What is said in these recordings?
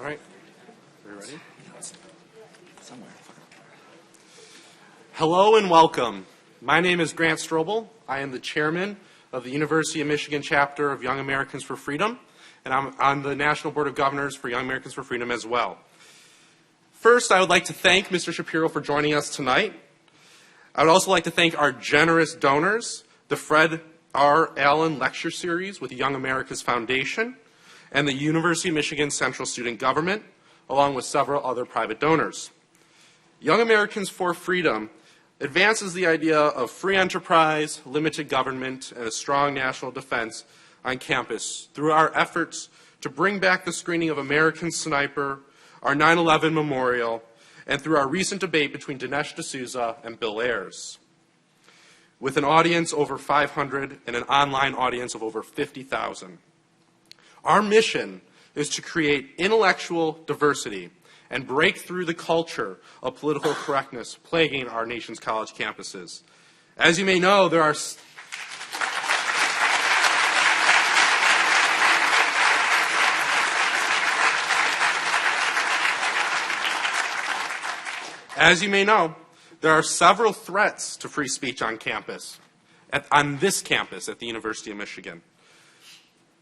right. Are you ready? Somewhere. Hello and welcome. My name is Grant Strobel. I am the chairman of the University of Michigan chapter of Young Americans for Freedom, and I'm on the National Board of Governors for Young Americans for Freedom as well. First, I would like to thank Mr. Shapiro for joining us tonight. I would also like to thank our generous donors, the Fred R. Allen Lecture Series with Young America's Foundation, and the University of Michigan Central Student Government, along with several other private donors. Young Americans for Freedom advances the idea of free enterprise, limited government, and a strong national defense on campus through our efforts to bring back the screening of American Sniper, our 9/11 memorial, and through our recent debate between Dinesh D'Souza and Bill Ayers. With an audience over 500 and an online audience of over 50,000. Our mission is to create intellectual diversity and break through the culture of political correctness plaguing our nation's college campuses. As you may know, there are several threats to free speech on campus, on this campus at the University of Michigan.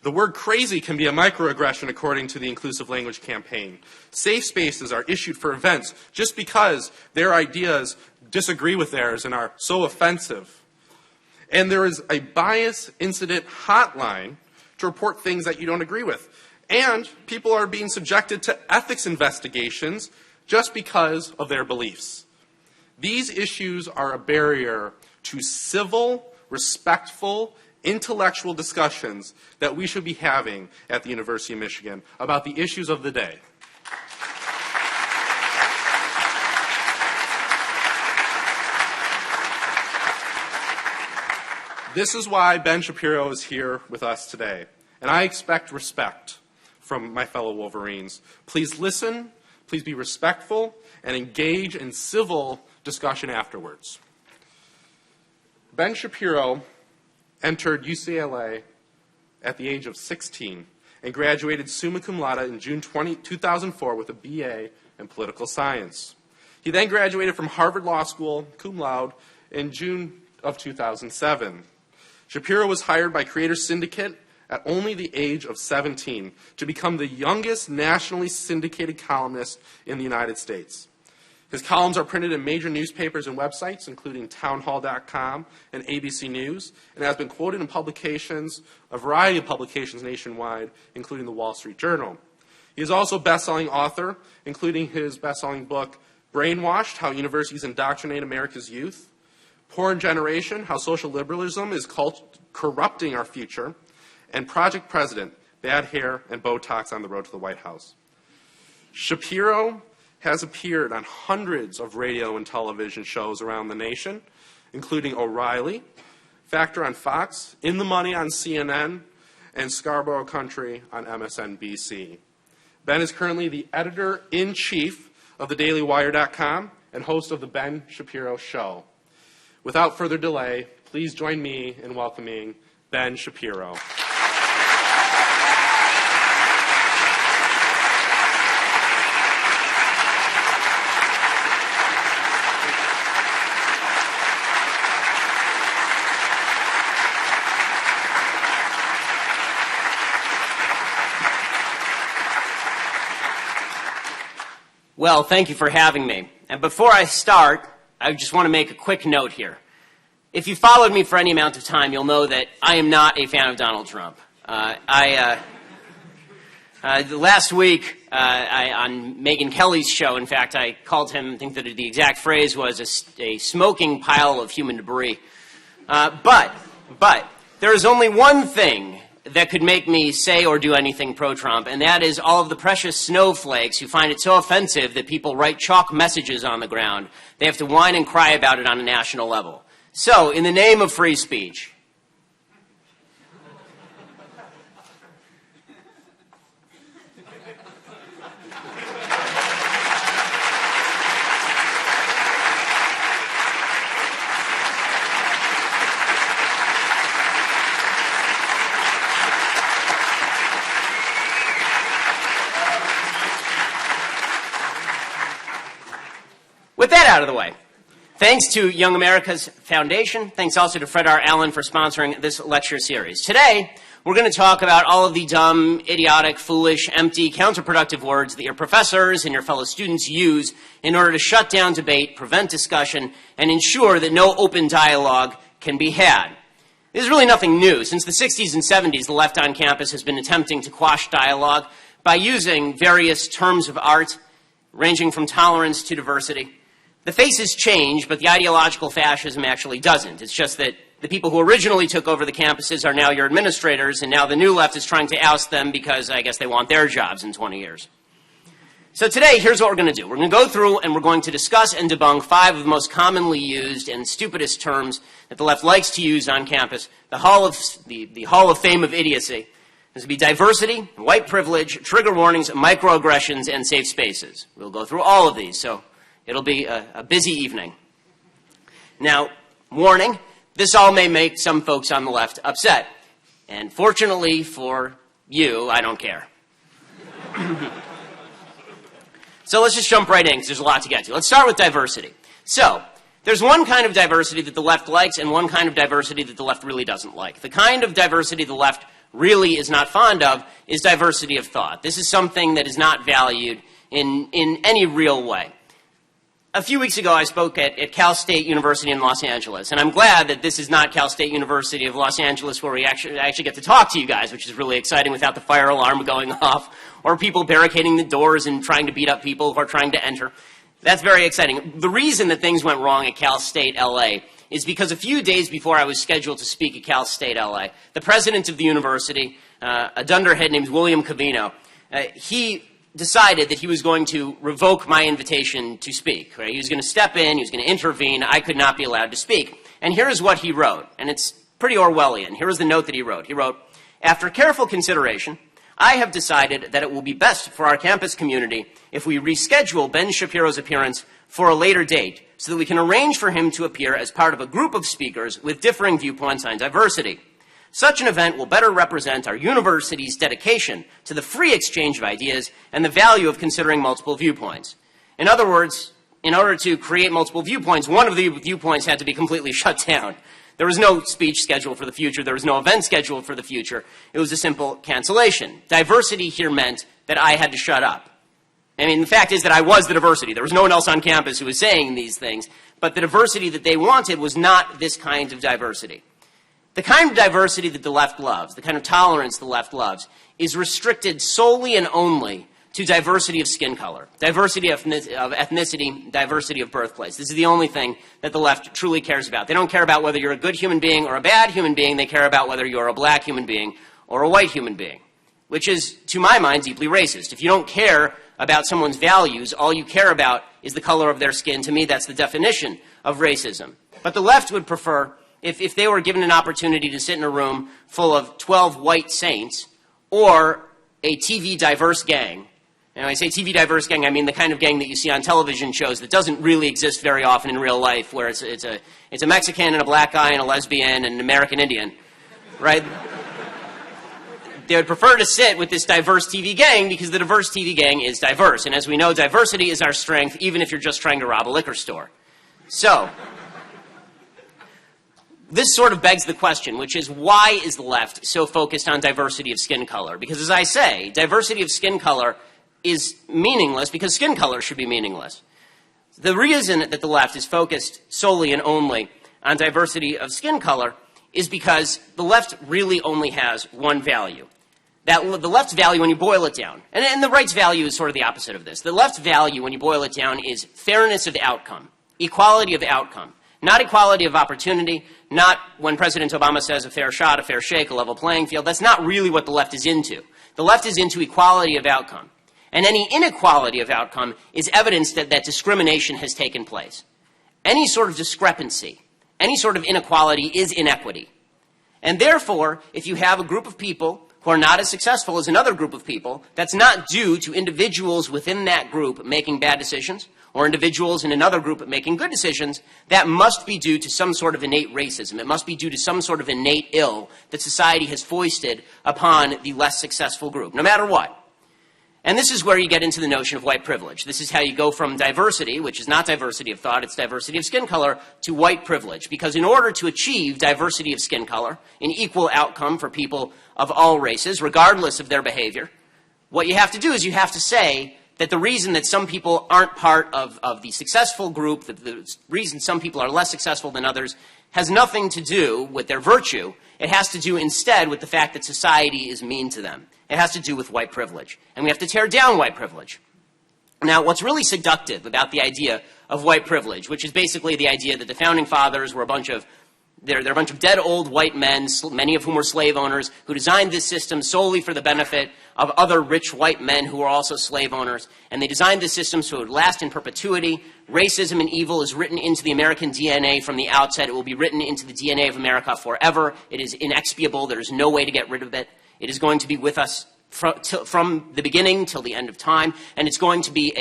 The word crazy can be a microaggression according to the Inclusive Language Campaign. Safe spaces are issued for events just because their ideas disagree with theirs and are so offensive. And there is a bias incident hotline to report things that you don't agree with. And people are being subjected to ethics investigations just because of their beliefs. These issues are a barrier to civil, respectful, intellectual discussions that we should be having at the University of Michigan about the issues of the day. This is why Ben Shapiro is here with us today, and I expect respect from my fellow Wolverines. Please listen, please be respectful, and engage in civil discussion afterwards. Ben Shapiro entered UCLA at the age of 16 and graduated summa cum laude in June 2004 with a BA in political science. He then graduated from Harvard Law School cum laude in June of 2007. Shapiro was hired by Creator Syndicate at only the age of 17 to become the youngest nationally syndicated columnist in the United States. His columns are printed in major newspapers and websites, including townhall.com and ABC News, and has been quoted in publications, a variety of publications nationwide, including the Wall Street Journal. He is also a best-selling author, including his best-selling book, Brainwashed, How Universities Indoctrinate America's Youth, Porn Generation, How Social Liberalism is Corrupting Our Future, and Project President, Bad Hair and Botox on the Road to the White House. Shapiro has appeared on hundreds of radio and television shows around the nation, including O'Reilly, Factor on Fox, In the Money on CNN, and Scarborough Country on MSNBC. Ben is currently the editor-in-chief of thedailywire.com and host of The Ben Shapiro Show. Without further delay, please join me in welcoming Ben Shapiro. Well, thank you for having me. And before I start, I just want to make a quick note here. If you followed me for any amount of time, you'll know that I am not a fan of Donald Trump. Last week, on Megyn Kelly's show, in fact, I called him, I think that the exact phrase was a smoking pile of human debris. But there is only one thing that could make me say or do anything pro-Trump, and that is all of the precious snowflakes who find it so offensive that people write chalk messages on the ground. They have to whine and cry about it on a national level. So, in the name of free speech, With that out of the way, thanks to Young America's Foundation, thanks also to Fred R. Allen for sponsoring this lecture series. Today, we're going to talk about all of the dumb, idiotic, foolish, empty, counterproductive words that your professors and your fellow students use in order to shut down debate, prevent discussion, and ensure that no open dialogue can be had. This is really nothing new. Since the 60s and 70s, the left on campus has been attempting to quash dialogue by using various terms of art, ranging from tolerance to diversity. The faces change, but the ideological fascism actually doesn't. It's just that the people who originally took over the campuses are now your administrators, and now the new left is trying to oust them because I guess they want their jobs in 20 years. So today, here's what we're going to do. We're going to go through and we're going to discuss and debunk 5 of the most commonly used and stupidest terms that the left likes to use on campus, the Hall of Fame of idiocy. This will be diversity, white privilege, trigger warnings, microaggressions, and safe spaces. We'll go through all of these, so it'll be a busy evening. Now, warning, this all may make some folks on the left upset. And fortunately for you, I don't care. So let's just jump right in, because there's a lot to get to. Let's start with diversity. So, there's one kind of diversity that the left likes and one kind of diversity that the left really doesn't like. The kind of diversity the left really is not fond of is diversity of thought. This is something that is not valued in any real way. A few weeks ago, I spoke at Cal State University in Los Angeles, and I'm glad that this is not Cal State University of Los Angeles where we actually get to talk to you guys, which is really exciting without the fire alarm going off, or people barricading the doors and trying to beat up people who are trying to enter. That's very exciting. The reason that things went wrong at Cal State LA is because a few days before I was scheduled to speak at Cal State LA, the president of the university, a dunderhead named William Covino, he decided that he was going to revoke my invitation to speak. Right? He was going to step in, he was going to intervene, I could not be allowed to speak. And here's what he wrote, and it's pretty Orwellian. Here was the note that he wrote. He wrote, "After careful consideration, I have decided that it will be best for our campus community if we reschedule Ben Shapiro's appearance for a later date so that we can arrange for him to appear as part of a group of speakers with differing viewpoints on diversity. Such an event will better represent our university's dedication to the free exchange of ideas and the value of considering multiple viewpoints." In other words, in order to create multiple viewpoints, one of the viewpoints had to be completely shut down. There was no speech scheduled for the future. There was no event scheduled for the future. It was a simple cancellation. Diversity here meant that I had to shut up. I mean, the fact is that I was the diversity. There was no one else on campus who was saying these things, but the diversity that they wanted was not this kind of diversity. The kind of diversity that the left loves, the kind of tolerance the left loves, is restricted solely and only to diversity of skin color, diversity of ethnicity, diversity of birthplace. This is the only thing that the left truly cares about. They don't care about whether you're a good human being or a bad human being. They care about whether you're a black human being or a white human being, which is, to my mind, deeply racist. If you don't care about someone's values, all you care about is the color of their skin. To me, that's the definition of racism. But the left would prefer, if they were given an opportunity to sit in a room full of 12 white saints or a TV diverse gang. And when I say TV diverse gang, I mean the kind of gang that you see on television shows that doesn't really exist very often in real life, where it's a Mexican and a black guy and a lesbian and an American Indian, right? They would prefer to sit with this diverse TV gang because the diverse TV gang is diverse. And as we know, diversity is our strength, even if you're just trying to rob a liquor store. So, this sort of begs the question, which is, why is the left so focused on diversity of skin color? Because as I say, diversity of skin color is meaningless because skin color should be meaningless. The reason that the left is focused solely and only on diversity of skin color is because the left really only has one value. The left's value, when you boil it down, and the right's value is sort of the opposite of this. The left's value, when you boil it down, is fairness of outcome, equality of outcome. Not equality of opportunity, not when President Obama says a fair shot, a fair shake, a level playing field. That's not really what the left is into. The left is into equality of outcome. And any inequality of outcome is evidence that discrimination has taken place. Any sort of discrepancy, any sort of inequality is inequity. And therefore, if you have a group of people who are not as successful as another group of people, that's not due to individuals within that group making bad decisions or individuals in another group making good decisions. That must be due to some sort of innate racism. It must be due to some sort of innate ill that society has foisted upon the less successful group, no matter what. And this is where you get into the notion of white privilege. This is how you go from diversity, which is not diversity of thought, it's diversity of skin color, to white privilege. Because in order to achieve diversity of skin color, an equal outcome for people of all races, regardless of their behavior, what you have to do is you have to say that the reason that some people aren't part of the successful group, the reason some people are less successful than others, has nothing to do with their virtue. It has to do instead with the fact that society is mean to them. It has to do with white privilege. And we have to tear down white privilege. Now, what's really seductive about the idea of white privilege, which is basically the idea that the founding fathers were a bunch of they're a bunch of dead old white men, many of whom were slave owners, who designed this system solely for the benefit of other rich white men who were also slave owners. And they designed this system so it would last in perpetuity. Racism and evil is written into the American DNA from the outset. It will be written into the DNA of America forever. It is inexpiable. There is no way to get rid of it. It is going to be with us from the beginning till the end of time. And it's going to be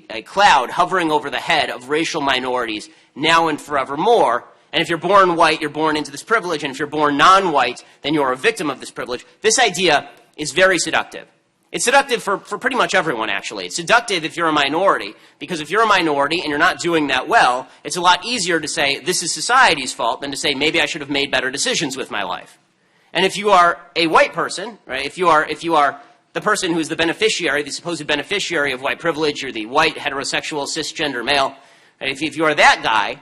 a cloud hovering over the head of racial minorities now and forevermore. And if you're born white, you're born into this privilege. And if you're born non-white, then you're a victim of this privilege. This idea is very seductive. It's seductive for pretty much everyone, actually. It's seductive if you're a minority, because if you're a minority and you're not doing that well, it's a lot easier to say, this is society's fault, than to say, maybe I should have made better decisions with my life. And if you are a white person, right, if you are the person who's the beneficiary, the supposed beneficiary of white privilege, you're the white, heterosexual, cisgender male, right, if you are that guy,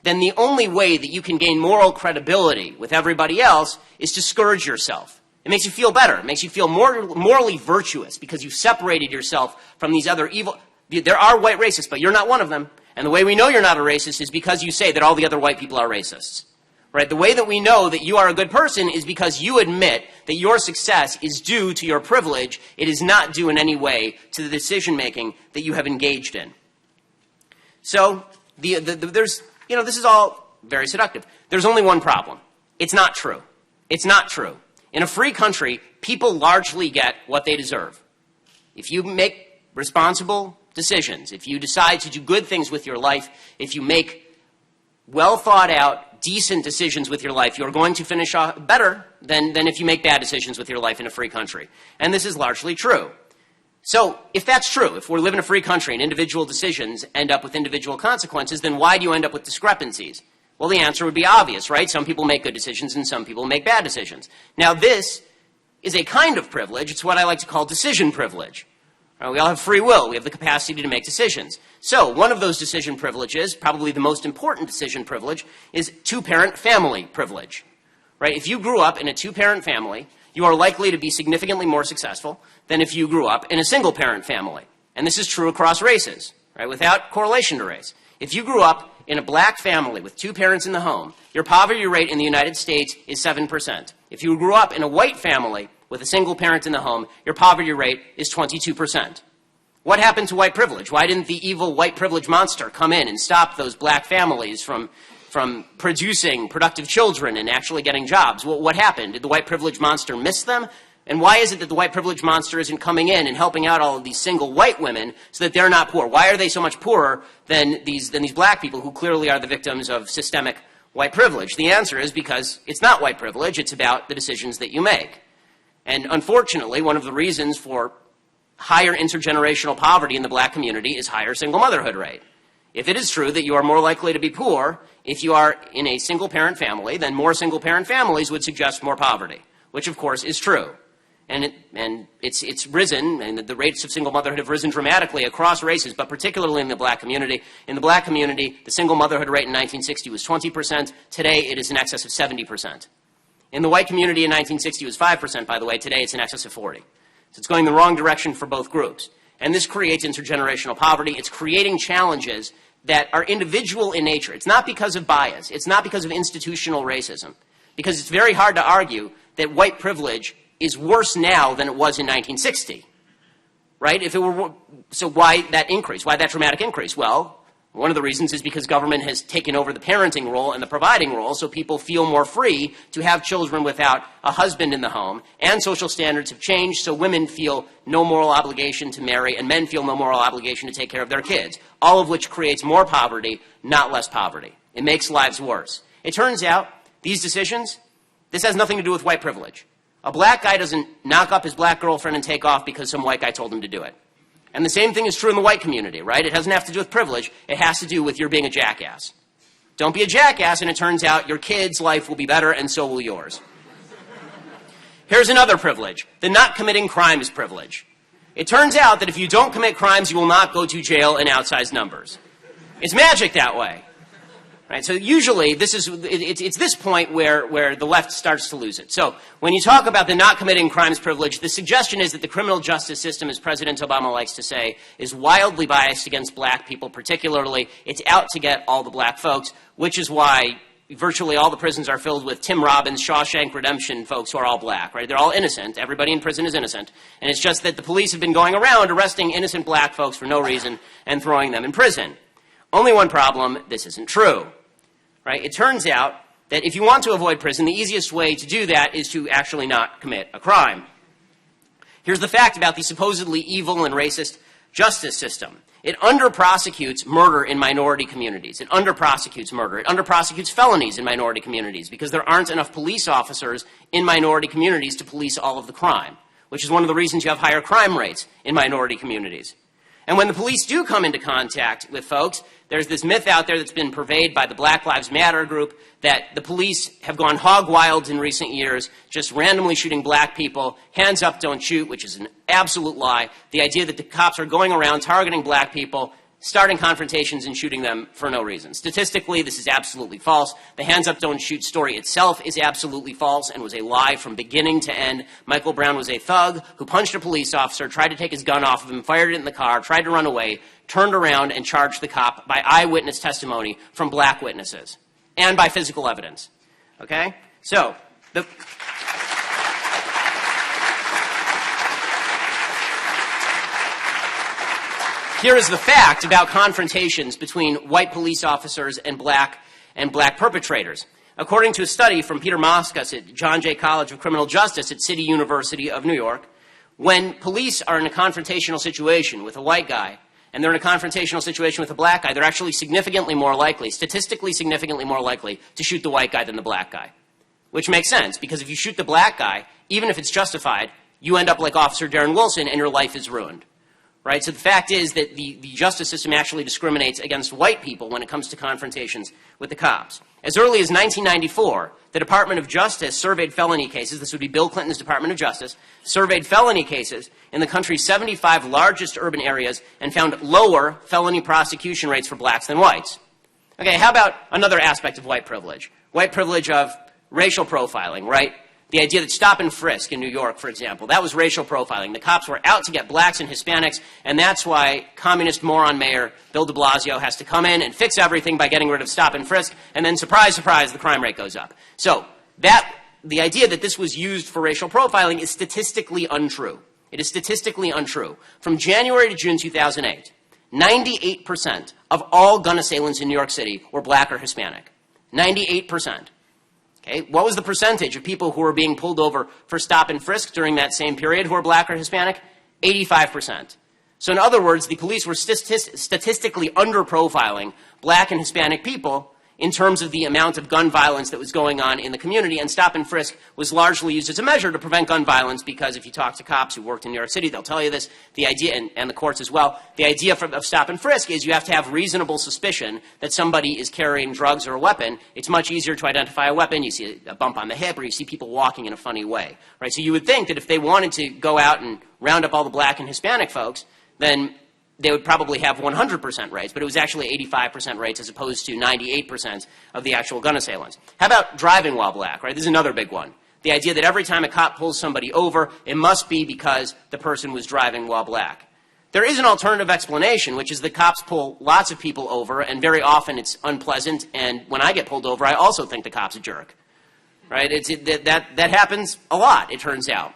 then the only way that you can gain moral credibility with everybody else is to scourge yourself. It makes you feel better. It makes you feel more morally virtuous because you've separated yourself from these other evil. There are white racists, but you're not one of them. And the way we know you're not a racist is because you say that all the other white people are racists. Right? The way that we know that you are a good person is because you admit that your success is due to your privilege. It is not due in any way to the decision-making that you have engaged in. So there's... this is all very seductive. There's only one problem. It's not true. It's not true. In a free country, people largely get what they deserve. If you make responsible decisions, if you decide to do good things with your life, if you make well-thought-out, decent decisions with your life, you're going to finish off better than if you make bad decisions with your life in a free country. And this is largely true. So if that's true, if we live in a free country and individual decisions end up with individual consequences, then why do you end up with discrepancies? Well, the answer would be obvious, right? Some people make good decisions and some people make bad decisions. Now, this is a kind of privilege. It's what I like to call decision privilege. We all have free will. We have the capacity to make decisions. So one of those decision privileges, probably the most important decision privilege, is two-parent family privilege. Right? If you grew up in a two-parent family, you are likely to be significantly more successful than if you grew up in a single-parent family. And this is true across races, right, without correlation to race. If you grew up in a black family with two parents in the home, your poverty rate in the United States is 7%. If you grew up in a white family with a single parent in the home, your poverty rate is 22%. What happened to white privilege? Why didn't the evil white privilege monster come in and stop those black families from producing productive children and actually getting jobs? Well, what happened? Did the white privilege monster miss them? And why is it that the white privilege monster isn't coming in and helping out all of these single white women so that they're not poor? Why are they so much poorer than these black people who clearly are the victims of systemic white privilege? The answer is because it's not white privilege. It's about the decisions that you make. And unfortunately, one of the reasons for higher intergenerational poverty in the black community is higher single motherhood rate. If it is true that you are more likely to be poor if you are in a single-parent family, then more single-parent families would suggest more poverty, which of course is true. And it's risen, and the rates of single motherhood have risen dramatically across races, but particularly in the black community. In the black community, the single motherhood rate in 1960 was 20%. Today, it is in excess of 70%. In the white community in 1960, it was 5%, by the way. Today, it's in excess of 40%. So it's going the wrong direction for both groups. And this creates intergenerational poverty. It's creating challenges that are individual in nature. It's not because of bias. It's not because of institutional racism. Because it's very hard to argue that white privilege is worse now than it was in 1960, right? So why that increase? Why that dramatic increase? Well, one of the reasons is because government has taken over the parenting role and the providing role, so people feel more free to have children without a husband in the home, and social standards have changed, so women feel no moral obligation to marry, and men feel no moral obligation to take care of their kids, all of which creates more poverty, not less poverty. It makes lives worse. It turns out these decisions, this has nothing to do with white privilege. A black guy doesn't knock up his black girlfriend and take off because some white guy told him to do it. And the same thing is true in the white community, right? It doesn't have to do with privilege. It has to do with your being a jackass. Don't be a jackass, and it turns out your kid's life will be better, and so will yours. Here's another privilege, the not committing crimes privilege. It turns out that if you don't commit crimes, you will not go to jail in outsized numbers. It's magic that way. Right? So usually it's this point where the left starts to lose it. So when you talk about the not committing crimes privilege, the suggestion is that the criminal justice system, as President Obama likes to say, is wildly biased against black people particularly. It's out to get all the black folks, which is why virtually all the prisons are filled with Tim Robbins, Shawshank Redemption folks who are all black, right? They're all innocent. Everybody in prison is innocent. And it's just that the police have been going around arresting innocent black folks for no reason and throwing them in prison. Only one problem, this isn't true. Right? It turns out that if you want to avoid prison, the easiest way to do that is to actually not commit a crime. Here's the fact about the supposedly evil and racist justice system. It under-prosecutes murder in minority communities. It under-prosecutes murder. It under-prosecutes felonies in minority communities because there aren't enough police officers in minority communities to police all of the crime, which is one of the reasons you have higher crime rates in minority communities. And when the police do come into contact with folks, there's this myth out there that's been purveyed by the Black Lives Matter group that the police have gone hog wild in recent years, just randomly shooting black people, hands up, don't shoot, which is an absolute lie. The idea that the cops are going around targeting black people, starting confrontations and shooting them for no reason. Statistically, this is absolutely false. The hands up, don't shoot story itself is absolutely false and was a lie from beginning to end. Michael Brown was a thug who punched a police officer, tried to take his gun off of him, fired it in the car, tried to run away, turned around and charged the cop by eyewitness testimony from black witnesses and by physical evidence. Okay? So, here is the fact about confrontations between white police officers and black perpetrators. According to a study from Peter Moskus at John Jay College of Criminal Justice at City University of New York, when police are in a confrontational situation with a white guy and they're in a confrontational situation with a black guy, they're actually significantly more likely, statistically significantly more likely, to shoot the white guy than the black guy. Which makes sense, because if you shoot the black guy, even if it's justified, you end up like Officer Darren Wilson and your life is ruined. Right? So the fact is that the justice system actually discriminates against white people when it comes to confrontations with the cops. As early as 1994, the Department of Justice surveyed felony cases. This would be Bill Clinton's Department of Justice, surveyed felony cases in the country's 75 largest urban areas and found lower felony prosecution rates for blacks than whites. Okay, how about another aspect of white privilege? White privilege of racial profiling, right? The idea that stop and frisk in New York, for example, that was racial profiling. The cops were out to get blacks and Hispanics, and that's why communist moron mayor Bill de Blasio has to come in and fix everything by getting rid of stop and frisk, and then surprise, surprise, the crime rate goes up. So the idea that this was used for racial profiling is statistically untrue. It is statistically untrue. From January to June 2008, 98% of all gun assailants in New York City were black or Hispanic. 98%. Okay, what was the percentage of people who were being pulled over for stop and frisk during that same period who were black or Hispanic? 85%. So in other words, the police were statistically under-profiling black and Hispanic people in terms of the amount of gun violence that was going on in the community, and stop and frisk was largely used as a measure to prevent gun violence because if you talk to cops who worked in New York City, they'll tell you this, the idea, and the courts as well, the idea of stop and frisk is you have to have reasonable suspicion that somebody is carrying drugs or a weapon. It's much easier to identify a weapon. You see a bump on the hip or you see people walking in a funny way, right? So you would think that if they wanted to go out and round up all the black and Hispanic folks, then they would probably have 100% rates, but it was actually 85% rates as opposed to 98% of the actual gun assailants. How about driving while black, right? This is another big one. The idea that every time a cop pulls somebody over, it must be because the person was driving while black. There is an alternative explanation, which is the cops pull lots of people over, and very often it's unpleasant, and when I get pulled over, I also think the cop's a jerk, right? That happens a lot, it turns out.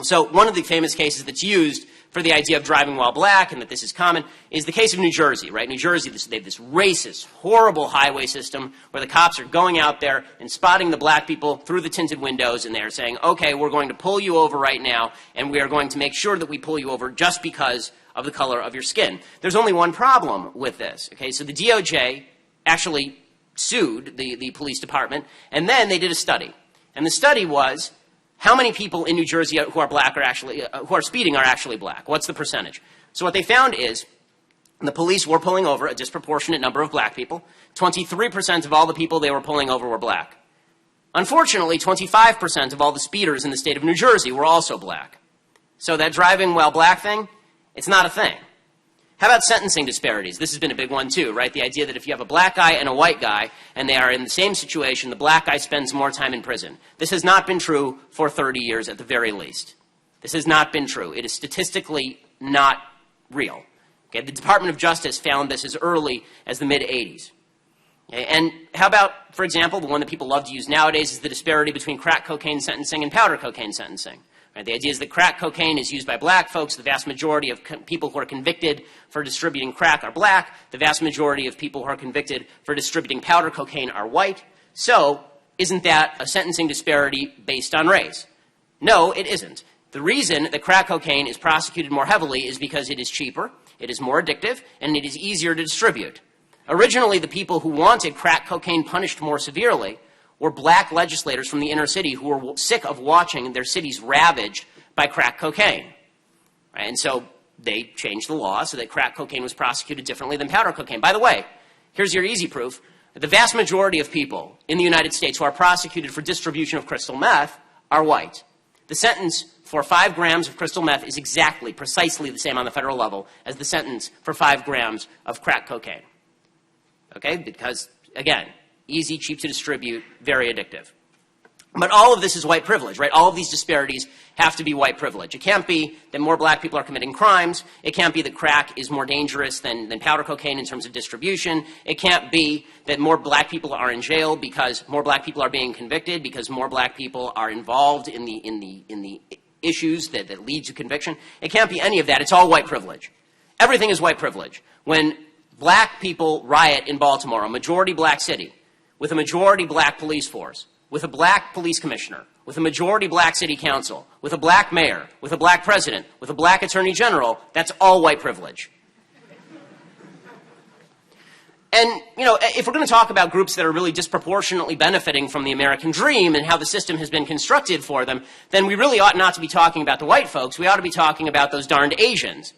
So one of the famous cases that's used for the idea of driving while black, and that this is common, is the case of New Jersey, right? New Jersey, they have this racist, horrible highway system where the cops are going out there and spotting the black people through the tinted windows, and they're saying, okay, we're going to pull you over right now, and we are going to make sure that we pull you over just because of the color of your skin. There's only one problem with this, okay? So the DOJ actually sued the police department, and then they did a study. And the study was, how many people in New Jersey who are black are actually, who are speeding are actually black? What's the percentage? So what they found is the police were pulling over a disproportionate number of black people. 23% of all the people they were pulling over were black. Unfortunately, 25% of all the speeders in the state of New Jersey were also black. So that driving while black thing, it's not a thing. How about sentencing disparities? This has been a big one too, right? The idea that if you have a black guy and a white guy, and they are in the same situation, the black guy spends more time in prison. This has not been true for 30 years at the very least. This has not been true. It is statistically not real. Okay? The Department of Justice found this as early as the mid-'80s. Okay? And how about, for example, the one that people love to use nowadays is the disparity between crack cocaine sentencing and powder cocaine sentencing. Right? The idea is that crack cocaine is used by black folks. The vast majority of people who are convicted for distributing crack are black. The vast majority of people who are convicted for distributing powder cocaine are white. So, isn't that a sentencing disparity based on race? No, it isn't. The reason that crack cocaine is prosecuted more heavily is because it is cheaper, it is more addictive, and it is easier to distribute. Originally, the people who wanted crack cocaine punished more severely were black legislators from the inner city who were sick of watching their cities ravaged by crack cocaine. Right? And so they changed the law so that crack cocaine was prosecuted differently than powder cocaine. By the way, here's your easy proof. The vast majority of people in the United States who are prosecuted for distribution of crystal meth are white. The sentence for 5 grams of crystal meth is precisely the same on the federal level as the sentence for 5 grams of crack cocaine. Okay? Because, again, easy, cheap to distribute, very addictive. But all of this is white privilege, right? All of these disparities have to be white privilege. It can't be that more black people are committing crimes. It can't be that crack is more dangerous than powder cocaine in terms of distribution. It can't be that more black people are in jail because more black people are being convicted, because more black people are involved in the issues that lead to conviction. It can't be any of that. It's all white privilege. Everything is white privilege. When black people riot in Baltimore, a majority black city, with a majority black police force, with a black police commissioner, with a majority black city council, with a black mayor, with a black president, with a black attorney general, that's all white privilege. And, you know, if we're going to talk about groups that are really disproportionately benefiting from the American dream and how the system has been constructed for them, then we really ought not to be talking about the white folks. We ought to be talking about those darned Asians.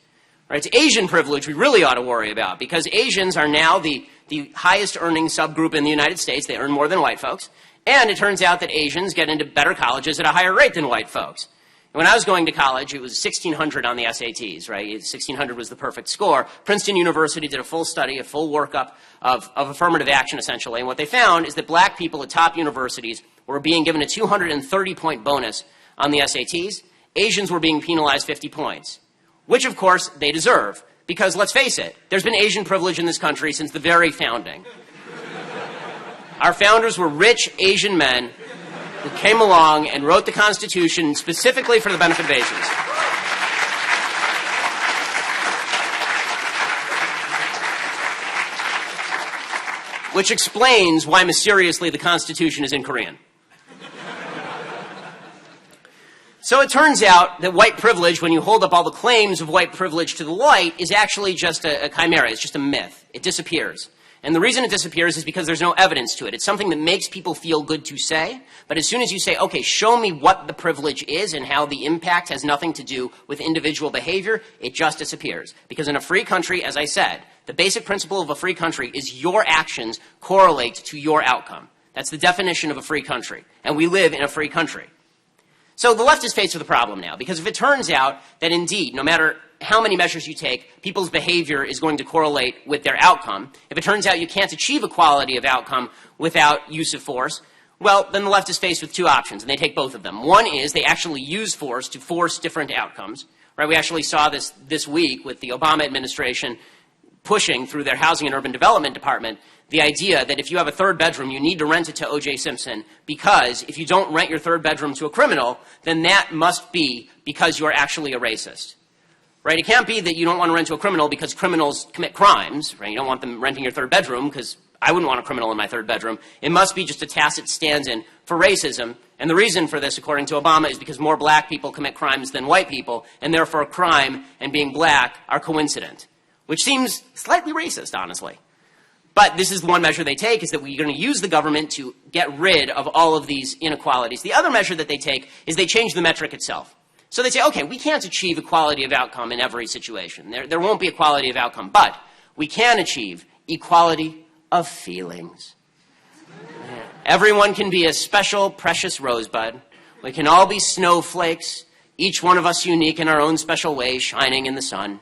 Right? It's Asian privilege we really ought to worry about, because Asians are now the highest earning subgroup in the United States. They earn more than white folks. And it turns out that Asians get into better colleges at a higher rate than white folks. When I was going to college, it was 1,600 on the SATs, right? 1,600 was the perfect score. Princeton University did a full study, a full workup of affirmative action, essentially. And what they found is that black people at top universities were being given a 230-point bonus on the SATs. Asians were being penalized 50 points, which, of course, they deserve. Because, let's face it, there's been Asian privilege in this country since the very founding. Our founders were rich Asian men who came along and wrote the Constitution specifically for the benefit of Asians. Which explains why, mysteriously, the Constitution is in Korean. So it turns out that white privilege, when you hold up all the claims of white privilege to the light, is actually just a chimera. It's just a myth. It disappears. And the reason it disappears is because there's no evidence to it. It's something that makes people feel good to say, but as soon as you say, okay, show me what the privilege is and how the impact has nothing to do with individual behavior, it just disappears. Because in a free country, as I said, the basic principle of a free country is your actions correlate to your outcome. That's the definition of a free country. And we live in a free country. So the left is faced with a problem now, because if it turns out that indeed, no matter how many measures you take, people's behavior is going to correlate with their outcome, if it turns out you can't achieve equality of outcome without use of force, well, then the left is faced with two options, and they take both of them. One is they actually use force to force different outcomes. Right? We actually saw this week with the Obama administration pushing through their Housing and Urban Development Department the idea that if you have a third bedroom, you need to rent it to O.J. Simpson, because if you don't rent your third bedroom to a criminal, then that must be because you are actually a racist. Right? It can't be that you don't want to rent to a criminal because criminals commit crimes. Right? You don't want them renting your third bedroom because I wouldn't want a criminal in my third bedroom. It must be just a tacit stand-in for racism. And the reason for this, according to Obama, is because more black people commit crimes than white people, and therefore crime and being black are coincident, which seems slightly racist, honestly. But this is the one measure they take, is that we're going to use the government to get rid of all of these inequalities. The other measure that they take is they change the metric itself. So they say, okay, we can't achieve equality of outcome in every situation. There won't be equality of outcome, but we can achieve equality of feelings. Everyone can be a special, precious rosebud. We can all be snowflakes, each one of us unique in our own special way, shining in the sun.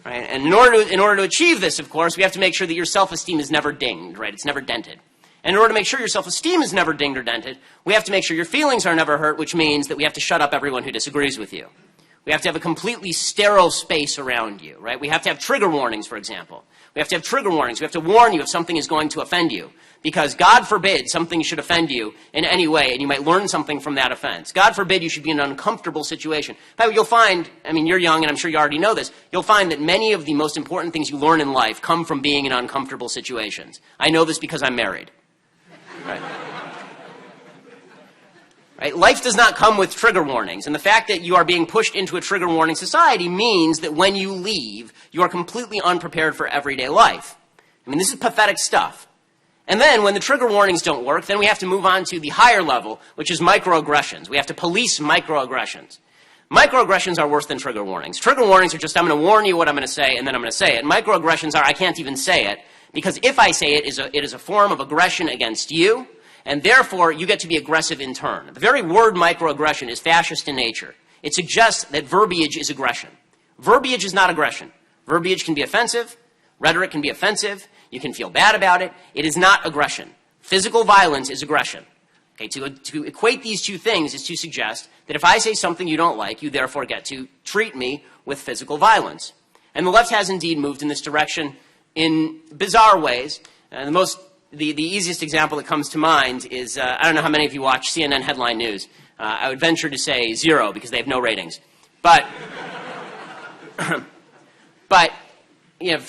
Right? And in order to achieve this, of course, we have to make sure that your self-esteem is never dinged, right? It's never dented. And in order to make sure your self-esteem is never dinged or dented, we have to make sure your feelings are never hurt, which means that we have to shut up everyone who disagrees with you. We have to have a completely sterile space around you, right? We have to have trigger warnings, for example. We have to have trigger warnings. We have to warn you if something is going to offend you. Because God forbid something should offend you in any way, and you might learn something from that offense. God forbid you should be in an uncomfortable situation. But you'll find, I mean, you're young, and I'm sure you already know this, you'll find that many of the most important things you learn in life come from being in uncomfortable situations. I know this because I'm married. Right? Right? Life does not come with trigger warnings, and the fact that you are being pushed into a trigger warning society means that when you leave, you are completely unprepared for everyday life. I mean, this is pathetic stuff. And then, when the trigger warnings don't work, then we have to move on to the higher level, which is microaggressions. We have to police microaggressions. Microaggressions are worse than trigger warnings. Trigger warnings are just, I'm going to warn you what I'm going to say, and then I'm going to say it. Microaggressions are, I can't even say it, because if I say it, it is a form of aggression against you, and therefore, you get to be aggressive in turn. The very word microaggression is fascist in nature. It suggests that verbiage is aggression. Verbiage is not aggression. Verbiage can be offensive. Rhetoric can be offensive. You can feel bad about it. It is not aggression. Physical violence is aggression. Okay, to equate these two things is to suggest that if I say something you don't like, you therefore get to treat me with physical violence. And the left has indeed moved in this direction in bizarre ways. The easiest example that comes to mind is, I don't know how many of you watch CNN headline news. I would venture to say 0 because they have no ratings. But you know,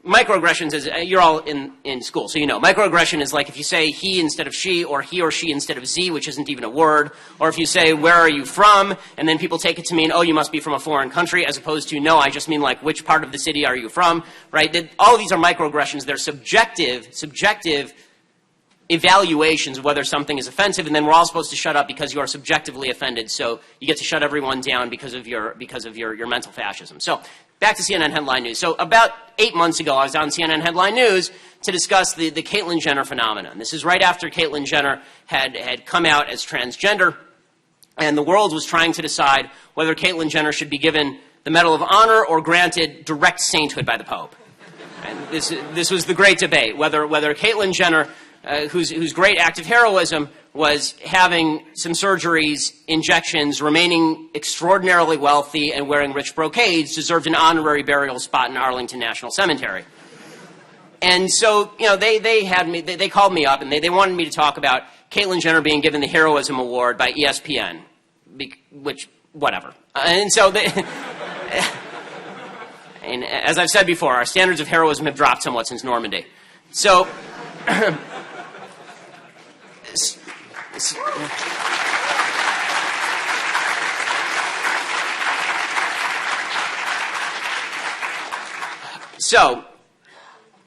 microaggressions is, you're all in school, so you know. Microaggression is like if you say he instead of she, or he or she instead of z, which isn't even a word. Or if you say, where are you from? And then people take it to mean, oh, you must be from a foreign country, as opposed to, no, I just mean like, which part of the city are you from, right? All of these are microaggressions. They're subjective evaluations of whether something is offensive, and then we're all supposed to shut up because you are subjectively offended, so you get to shut everyone down because of your mental fascism. So back to CNN headline news. So about 8 months ago, I was on CNN headline news to discuss the Caitlyn Jenner phenomenon. This is right after Caitlyn Jenner had come out as transgender, and the world was trying to decide whether Caitlyn Jenner should be given the Medal of Honor or granted direct sainthood by the Pope. And this was the great debate, whether Caitlyn Jenner, whose great act of heroism was having some surgeries, injections, remaining extraordinarily wealthy, and wearing rich brocades, deserved an honorary burial spot in Arlington National Cemetery. And so, you know, they called me up, and they wanted me to talk about Caitlyn Jenner being given the Heroism Award by ESPN, which, whatever. And so and as I've said before, our standards of heroism have dropped somewhat since Normandy. So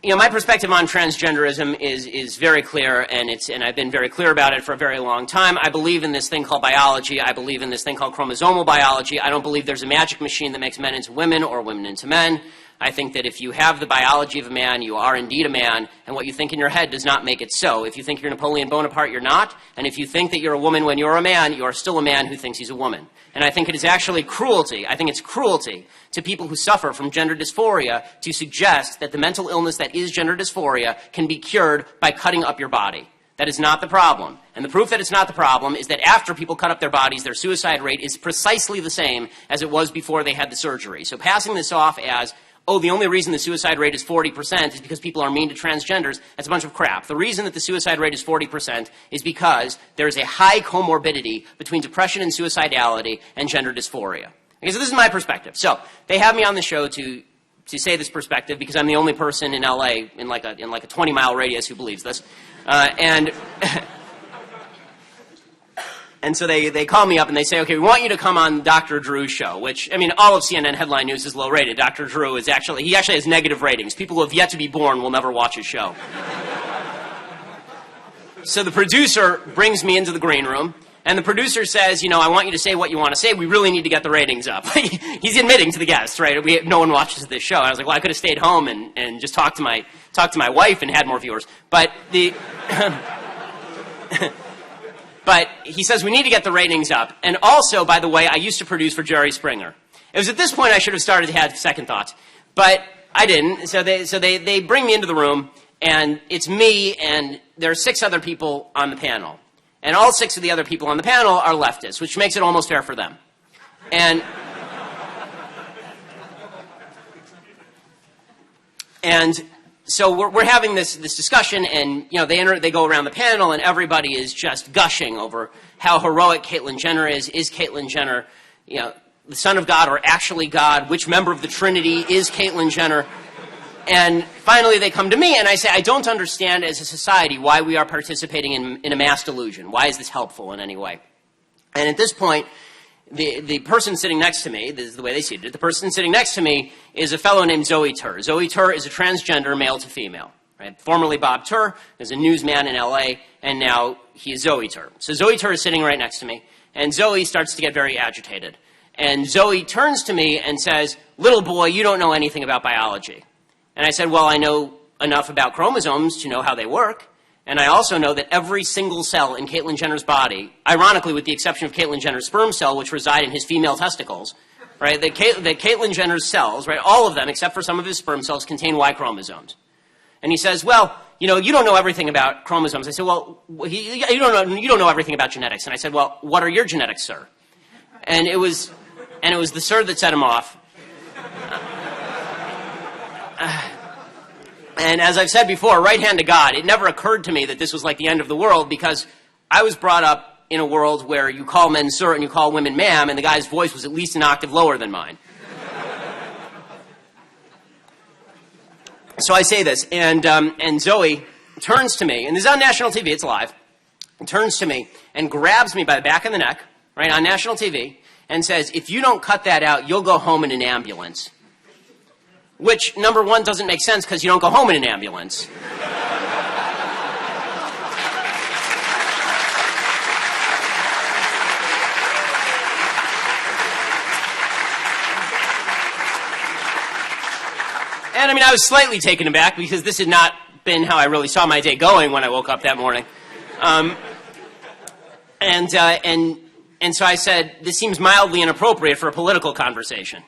you know, my perspective on transgenderism is very clear, and I've been very clear about it for a very long time. I believe in this thing called biology. I believe in this thing called chromosomal biology. I don't believe there's a magic machine that makes men into women or women into men. I think that if you have the biology of a man, you are indeed a man, and what you think in your head does not make it so. If you think you're Napoleon Bonaparte, you're not, and if you think that you're a woman when you're a man, you are still a man who thinks he's a woman. And I think it is actually cruelty. I think it's cruelty to people who suffer from gender dysphoria to suggest that the mental illness that is gender dysphoria can be cured by cutting up your body. That is not the problem. And the proof that it's not the problem is that after people cut up their bodies, their suicide rate is precisely the same as it was before they had the surgery. So passing this off as, oh, the only reason the suicide rate is 40% is because people are mean to transgenders, that's a bunch of crap. The reason that the suicide rate is 40% is because there is a high comorbidity between depression and suicidality and gender dysphoria. Okay, so this is my perspective. So they have me on the show to say this perspective because I'm the only person in LA in like a 20-mile radius who believes this. And so they call me up and they say, okay, we want you to come on Dr. Drew's show, which, I mean, all of CNN headline news is low rated. Dr. Drew he actually has negative ratings. People who have yet to be born will never watch his show. So the producer brings me into the green room, and the producer says, I want you to say what you want to say. We really need to get the ratings up. He's admitting to the guests, right? No one watches this show. And I was like, well, I could have stayed home and just talked to my wife and had more viewers. But But he says we need to get the ratings up. And also, by the way, I used to produce for Jerry Springer. It was at this point I should have started to have second thoughts. But I didn't. So they bring me into the room, and it's me, and there are 6 other people on the panel. And all 6 of the other people on the panel are leftists, which makes it almost fair for them. And so we're having this discussion, and they go around the panel, and everybody is just gushing over how heroic Caitlyn Jenner is. Is Caitlyn Jenner, the Son of God or actually God? Which member of the Trinity is Caitlyn Jenner? And finally, they come to me, and I say, I don't understand as a society why we are participating in a mass delusion. Why is this helpful in any way? And at this point, the person sitting next to me, this is the way they seated it, the person sitting next to me is a fellow named Zoe Tur. Zoe Tur is a transgender male to female. Right? Formerly Bob Tur is a newsman in L.A., and now he is Zoe Tur. So Zoe Tur is sitting right next to me, and Zoe starts to get very agitated. And Zoe turns to me and says, little boy, you don't know anything about biology. And I said, well, I know enough about chromosomes to know how they work. And I also know that every single cell in Caitlyn Jenner's body, ironically with the exception of Caitlyn Jenner's sperm cell, which reside in his female testicles, right, that Caitlyn Jenner's cells, right, all of them except for some of his sperm cells contain Y chromosomes. And he says, well, you don't know everything about chromosomes. I said, well, you don't know everything about genetics. And I said, well, what are your genetics, sir? And it was the sir that set him off. And as I've said before, right hand to God, it never occurred to me that this was like the end of the world, because I was brought up in a world where you call men sir and you call women ma'am, and the guy's voice was at least an octave lower than mine. So I say this, and Zoe turns to me, and this is on national TV, it's live, and turns to me and grabs me by the back of the neck, right, on national TV, and says, if you don't cut that out, you'll go home in an ambulance. Which, number one, doesn't make sense because you don't go home in an ambulance. And I mean, I was slightly taken aback because this had not been how I really saw my day going when I woke up that morning. And so I said, this seems mildly inappropriate for a political conversation.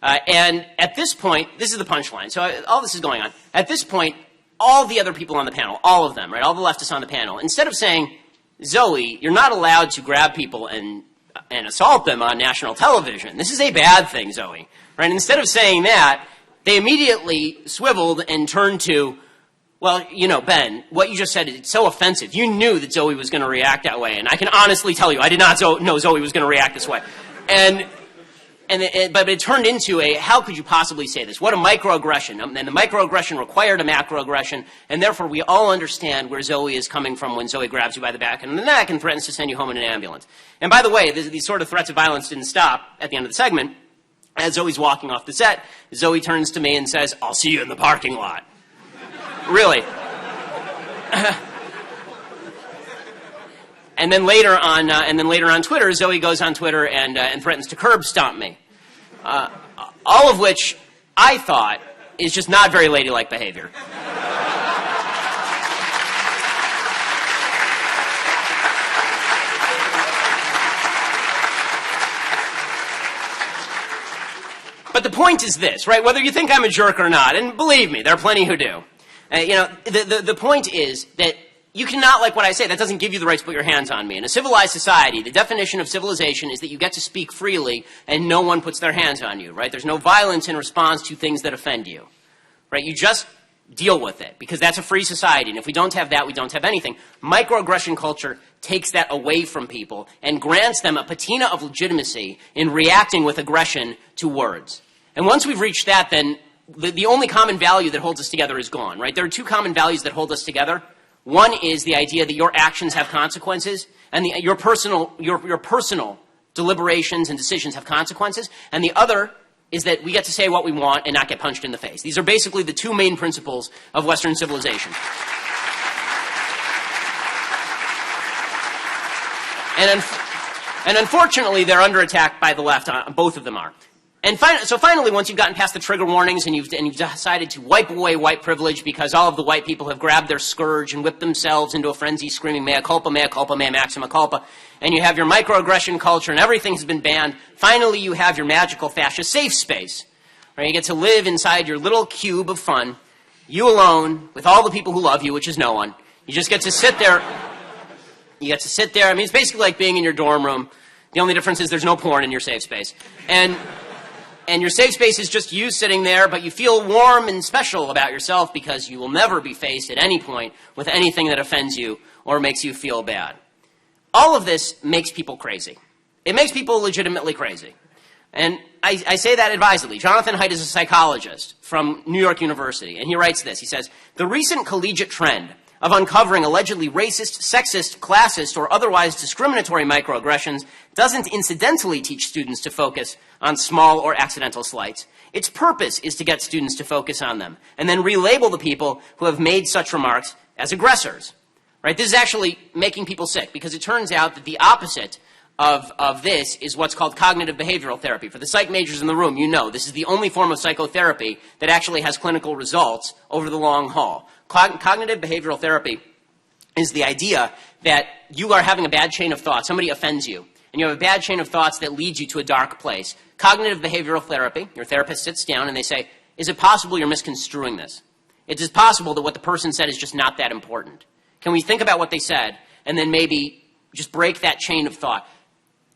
And at this point, this is the punchline. So all this is going on. At this point, all the other people on the panel, all of them, right, all the leftists on the panel, instead of saying, Zoe, you're not allowed to grab people and assault them on national television. This is a bad thing, Zoe. Right? Instead of saying that, they immediately swiveled and turned to, well, Ben, what you just said is so offensive. You knew that Zoe was going to react that way. And I can honestly tell you, I did not know Zoe was going to react this way. But it turned into how could you possibly say this? What a microaggression. And the microaggression required a macroaggression, and therefore we all understand where Zoe is coming from when Zoe grabs you by the back and the neck and threatens to send you home in an ambulance. And by the way, these sort of threats of violence didn't stop at the end of the segment. As Zoe's walking off the set, Zoe turns to me and says, I'll see you in the parking lot. Really. And then later on Twitter, Zoe goes on Twitter and threatens to curb stomp me. All of which I thought is just not very ladylike behavior. But the point is this, right? Whether you think I'm a jerk or not, and believe me, there are plenty who do. The point is that you cannot, like what I say, that doesn't give you the right to put your hands on me. In a civilized society, the definition of civilization is that you get to speak freely and no one puts their hands on you, right? There's no violence in response to things that offend you, right? You just deal with it because that's a free society. And if we don't have that, we don't have anything. Microaggression culture takes that away from people and grants them a patina of legitimacy in reacting with aggression to words. And once we've reached that, then the only common value that holds us together is gone, right? There are two common values that hold us together. One is the idea that your actions have consequences, And your personal deliberations and decisions have consequences. And the other is that we get to say what we want and not get punched in the face. These are basically the two main principles of Western civilization. And unfortunately, they're under attack by the left. Both of them are. And so finally, once you've gotten past the trigger warnings and you've decided to wipe away white privilege because all of the white people have grabbed their scourge and whipped themselves into a frenzy screaming, mea culpa, mea maxima culpa, and you have your microaggression culture and everything has been banned, finally you have your magical fascist safe space. Right? You get to live inside your little cube of fun, you alone, with all the people who love you, which is no one. You just get to sit there. You get to sit there. I mean, it's basically like being in your dorm room. The only difference is there's no porn in your safe space. And your safe space is just you sitting there, but you feel warm and special about yourself because you will never be faced at any point with anything that offends you or makes you feel bad. All of this makes people crazy. It makes people legitimately crazy. And I say that advisedly. Jonathan Haidt is a psychologist from New York University, and he writes this. He says, "The recent collegiate trend of uncovering allegedly racist, sexist, classist, or otherwise discriminatory microaggressions doesn't incidentally teach students to focus on small or accidental slights. Its purpose is to get students to focus on them and then relabel the people who have made such remarks as aggressors." Right? This is actually making people sick because it turns out that the opposite of this is what's called cognitive behavioral therapy. For the psych majors in the room, you know this is the only form of psychotherapy that actually has clinical results over the long haul. Cognitive behavioral therapy is the idea that you are having a bad chain of thought. Somebody offends you, and you have a bad chain of thoughts that leads you to a dark place. Cognitive behavioral therapy, your therapist sits down and they say, is it possible you're misconstruing this? It is possible that what the person said is just not that important. Can we think about what they said and then maybe just break that chain of thought?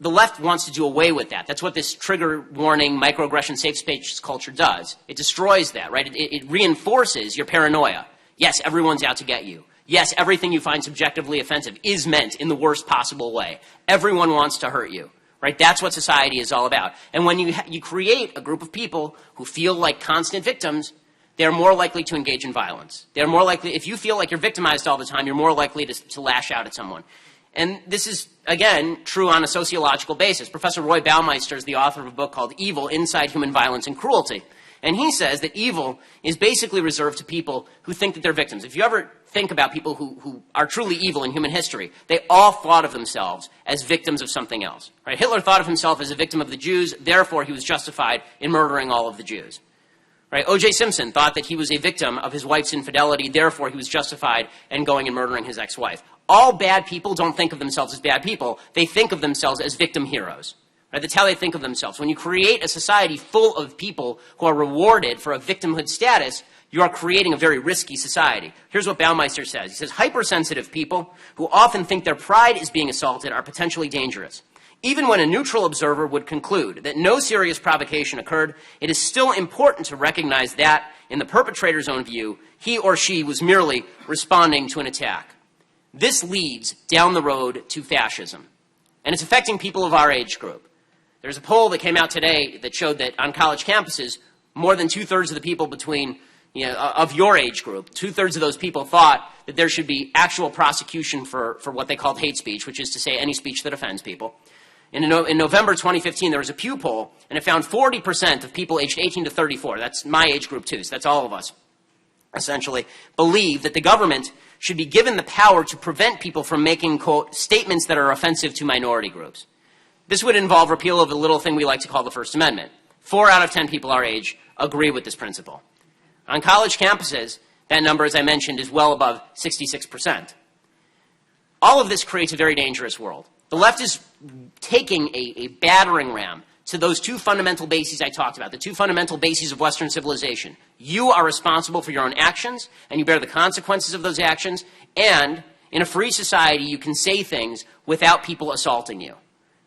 The left wants to do away with that. That's what this trigger warning, microaggression, safe space culture does. It destroys that, right? It reinforces your paranoia. Yes, everyone's out to get you. Yes, everything you find subjectively offensive is meant in the worst possible way. Everyone wants to hurt you, right? That's what society is all about. And when you create a group of people who feel like constant victims, they're more likely to engage in violence. They're more likely, if you feel like you're victimized all the time, you're more likely to lash out at someone. And this is, again, true on a sociological basis. Professor Roy Baumeister is the author of a book called Evil, Inside Human Violence and Cruelty. And he says that evil is basically reserved to people who think that they're victims. If you ever think about people who are truly evil in human history, they all thought of themselves as victims of something else. Right? Hitler thought of himself as a victim of the Jews, therefore he was justified in murdering all of the Jews. Right? O.J. Simpson thought that he was a victim of his wife's infidelity, therefore he was justified in going and murdering his ex-wife. All bad people don't think of themselves as bad people. They think of themselves as victim heroes. Right? That's how they think of themselves. When you create a society full of people who are rewarded for a victimhood status, you are creating a very risky society. Here's what Baumeister says. He says, hypersensitive people who often think their pride is being assaulted are potentially dangerous. Even when a neutral observer would conclude that no serious provocation occurred, it is still important to recognize that, in the perpetrator's own view, he or she was merely responding to an attack. This leads down the road to fascism, and it's affecting people of our age group. There's a poll that came out today that showed that on college campuses, more than two-thirds of the people of your age group, two-thirds of those people thought that there should be actual prosecution for what they called hate speech, which is to say any speech that offends people. In November 2015, there was a Pew poll, and it found 40% of people aged 18 to 34, that's my age group too, so that's all of us, essentially, believe that the government should be given the power to prevent people from making, quote, statements that are offensive to minority groups. This would involve repeal of a little thing we like to call the First Amendment. 4 out of 10 people our age agree with this principle. On college campuses, that number, as I mentioned, is well above 66%. All of this creates a very dangerous world. The left is taking a battering ram to those two fundamental bases I talked about, the two fundamental bases of Western civilization. You are responsible for your own actions, and you bear the consequences of those actions, and in a free society, you can say things without people assaulting you.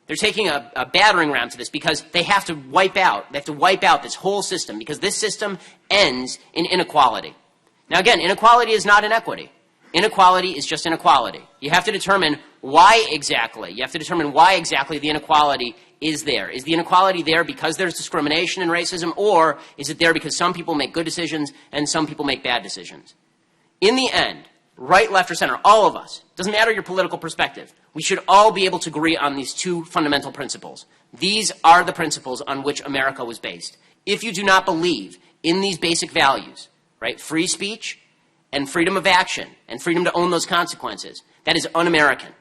They're taking a battering ram to this because they have to wipe out this whole system, because this system ends in inequality. Now again, inequality is not inequity. Inequality is just inequality. You have to determine why exactly. You have to determine why exactly the inequality is there. Is the inequality there because there's discrimination and racism, or is it there because some people make good decisions and some people make bad decisions? In the end, right, left, or center, all of us, doesn't matter your political perspective, We should all be able to agree on these two fundamental principles. These are the principles on which America was based. If you do not believe in these basic values, right, free speech and freedom of action and freedom to own those consequences, that is un-American.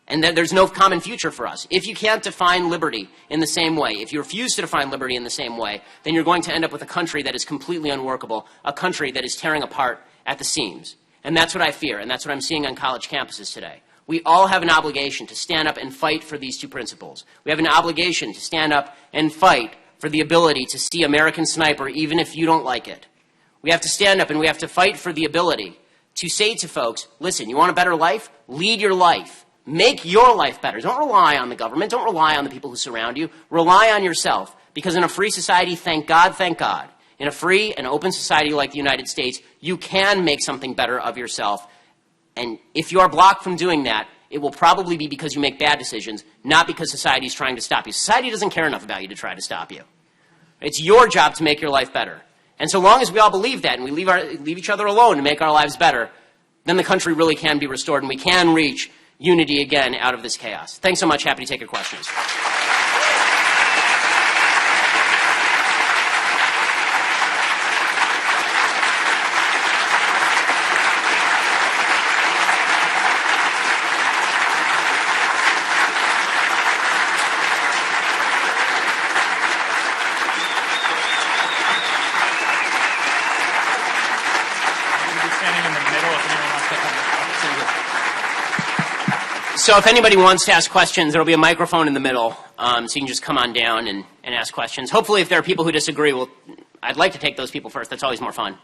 And that there's no common future for us. If you can't define liberty in the same way, if you refuse to define liberty in the same way, then you're going to end up with a country that is completely unworkable, a country that is tearing apart at the seams. And that's what I fear, and that's what I'm seeing on college campuses today. We all have an obligation to stand up and fight for these two principles. We have an obligation to stand up and fight for the ability to see American Sniper even if you don't like it. We have to stand up and we have to fight for the ability to say to folks, listen, you want a better life? Lead your life. Make your life better. Don't rely on the government. Don't rely on the people who surround you. Rely on yourself. Because in a free society, thank God, in a free and open society like the United States, you can make something better of yourself. And if you are blocked from doing that, it will probably be because you make bad decisions, not because society is trying to stop you. Society doesn't care enough about you to try to stop you. It's your job to make your life better. And so long as we all believe that and we leave each other alone to make our lives better, then the country really can be restored and we can reach unity again out of this chaos. Thanks so much. Happy to take your questions. So if anybody wants to ask questions, there will be a microphone in the middle, so you can just come on down and ask questions. Hopefully, if there are people who disagree, I'd like to take those people first. That's always more fun.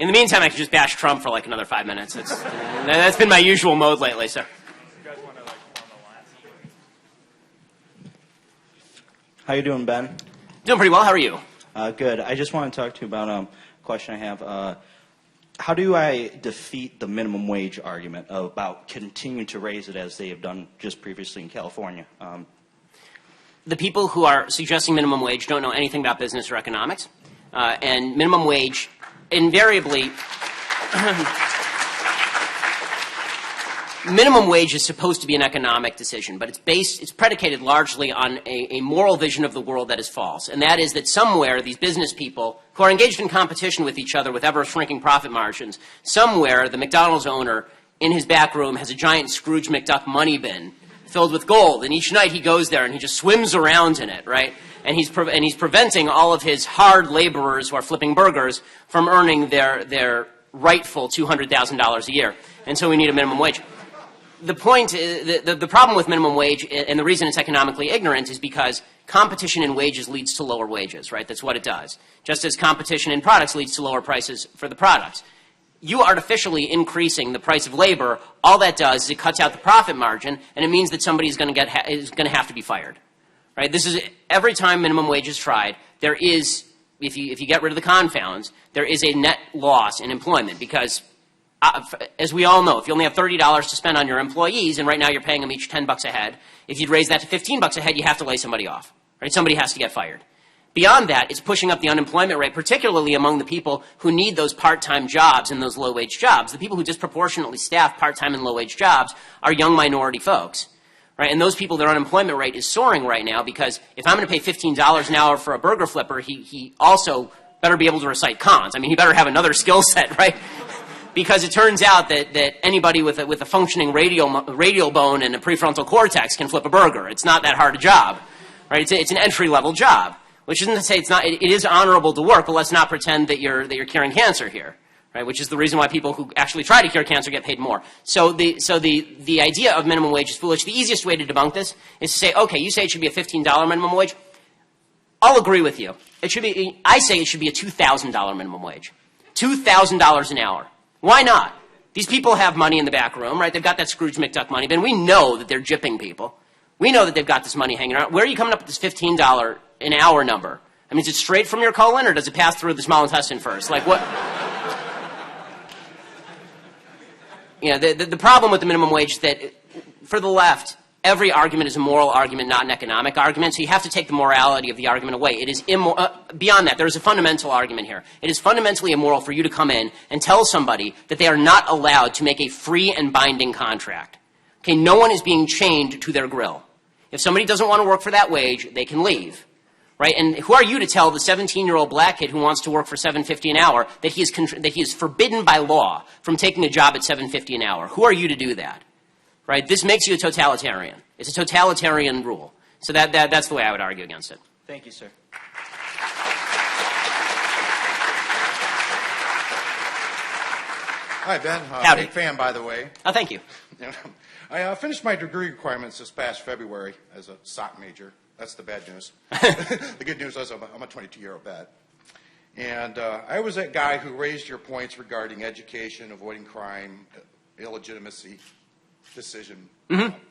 In the meantime, I could just bash Trump for like another 5 minutes. That's been my usual mode lately. So, how you doing, Ben? Doing pretty well. How are you? Good. I just want to talk to you about a question I have. How do I defeat the minimum wage argument about continuing to raise it as they have done just previously in California? The people who are suggesting minimum wage don't know anything about business or economics, and minimum wage invariably minimum wage is supposed to be an economic decision, but it's predicated largely on a moral vision of the world that is false, and that is that somewhere these business people who are engaged in competition with each other with ever shrinking profit margins, somewhere the McDonald's owner in his back room has a giant Scrooge McDuck money bin filled with gold, and each night he goes there and he just swims around in it, right? And he's preventing all of his hard laborers who are flipping burgers from earning their rightful $200,000 a year. And so we need a minimum wage. The point, the problem with minimum wage, and the reason it's economically ignorant, is because competition in wages leads to lower wages, right? That's what it does. Just as competition in products leads to lower prices for the products. You artificially increasing the price of labor, all that does is it cuts out the profit margin, and it means that somebody is going to have to be fired. Right? This is every time minimum wage is tried, there is, if you get rid of the confounds, there is a net loss in employment because, as we all know, if you only have $30 to spend on your employees, and right now you're paying them each $10 a head, if you'd raise that to $15 a head, you have to lay somebody off. Right? Somebody has to get fired. Beyond that, it's pushing up the unemployment rate, particularly among the people who need those part-time jobs and those low-wage jobs. The people who disproportionately staff part-time and low-wage jobs are young minority folks. Right? And those people, their unemployment rate is soaring right now because if I'm going to pay $15 an hour for a burger flipper, he also better be able to recite cons. I mean, he better have another skill set, right? Because it turns out that anybody with a functioning radial bone and a prefrontal cortex can flip a burger. It's not that hard a job, right? It's an entry-level job, which isn't to say it's not. It is honorable to work, but let's not pretend that you're curing cancer here. Right, which is the reason why people who actually try to cure cancer get paid more. So the idea of minimum wage is foolish. The easiest way to debunk this is to say, okay, you say it should be a $15 minimum wage. I'll agree with you. I say it should be a $2,000 minimum wage. $2,000 an hour. Why not? These people have money in the back room, right? They've got that Scrooge McDuck money bin. We know that they're gypping people. We know that they've got this money hanging around. Where are you coming up with this $15 an hour number? I mean, is it straight from your colon or does it pass through the small intestine first? Like what? the problem with the minimum wage is that for the left, every argument is a moral argument, not an economic argument. So you have to take the morality of the argument away. It is beyond that. There is a fundamental argument here. It is fundamentally immoral for you to come in and tell somebody that they are not allowed to make a free and binding contract. Okay, no one is being chained to their grill. If somebody doesn't want to work for that wage, they can leave. Right? And who are you to tell the 17-year-old black kid who wants to work for $7.50 an hour that he is forbidden by law from taking a job at $7.50 an hour? Who are you to do that? Right? This makes you a totalitarian. It's a totalitarian rule. So that's the way I would argue against it. Thank you, sir. Hi, Ben. Howdy. Big fan, by the way. Oh, thank you. I finished my degree requirements this past February as a SOC major. That's the bad news. The good news is I'm a 22-year-old vet. And I was that guy who raised your points regarding education, avoiding crime, illegitimacy, decision,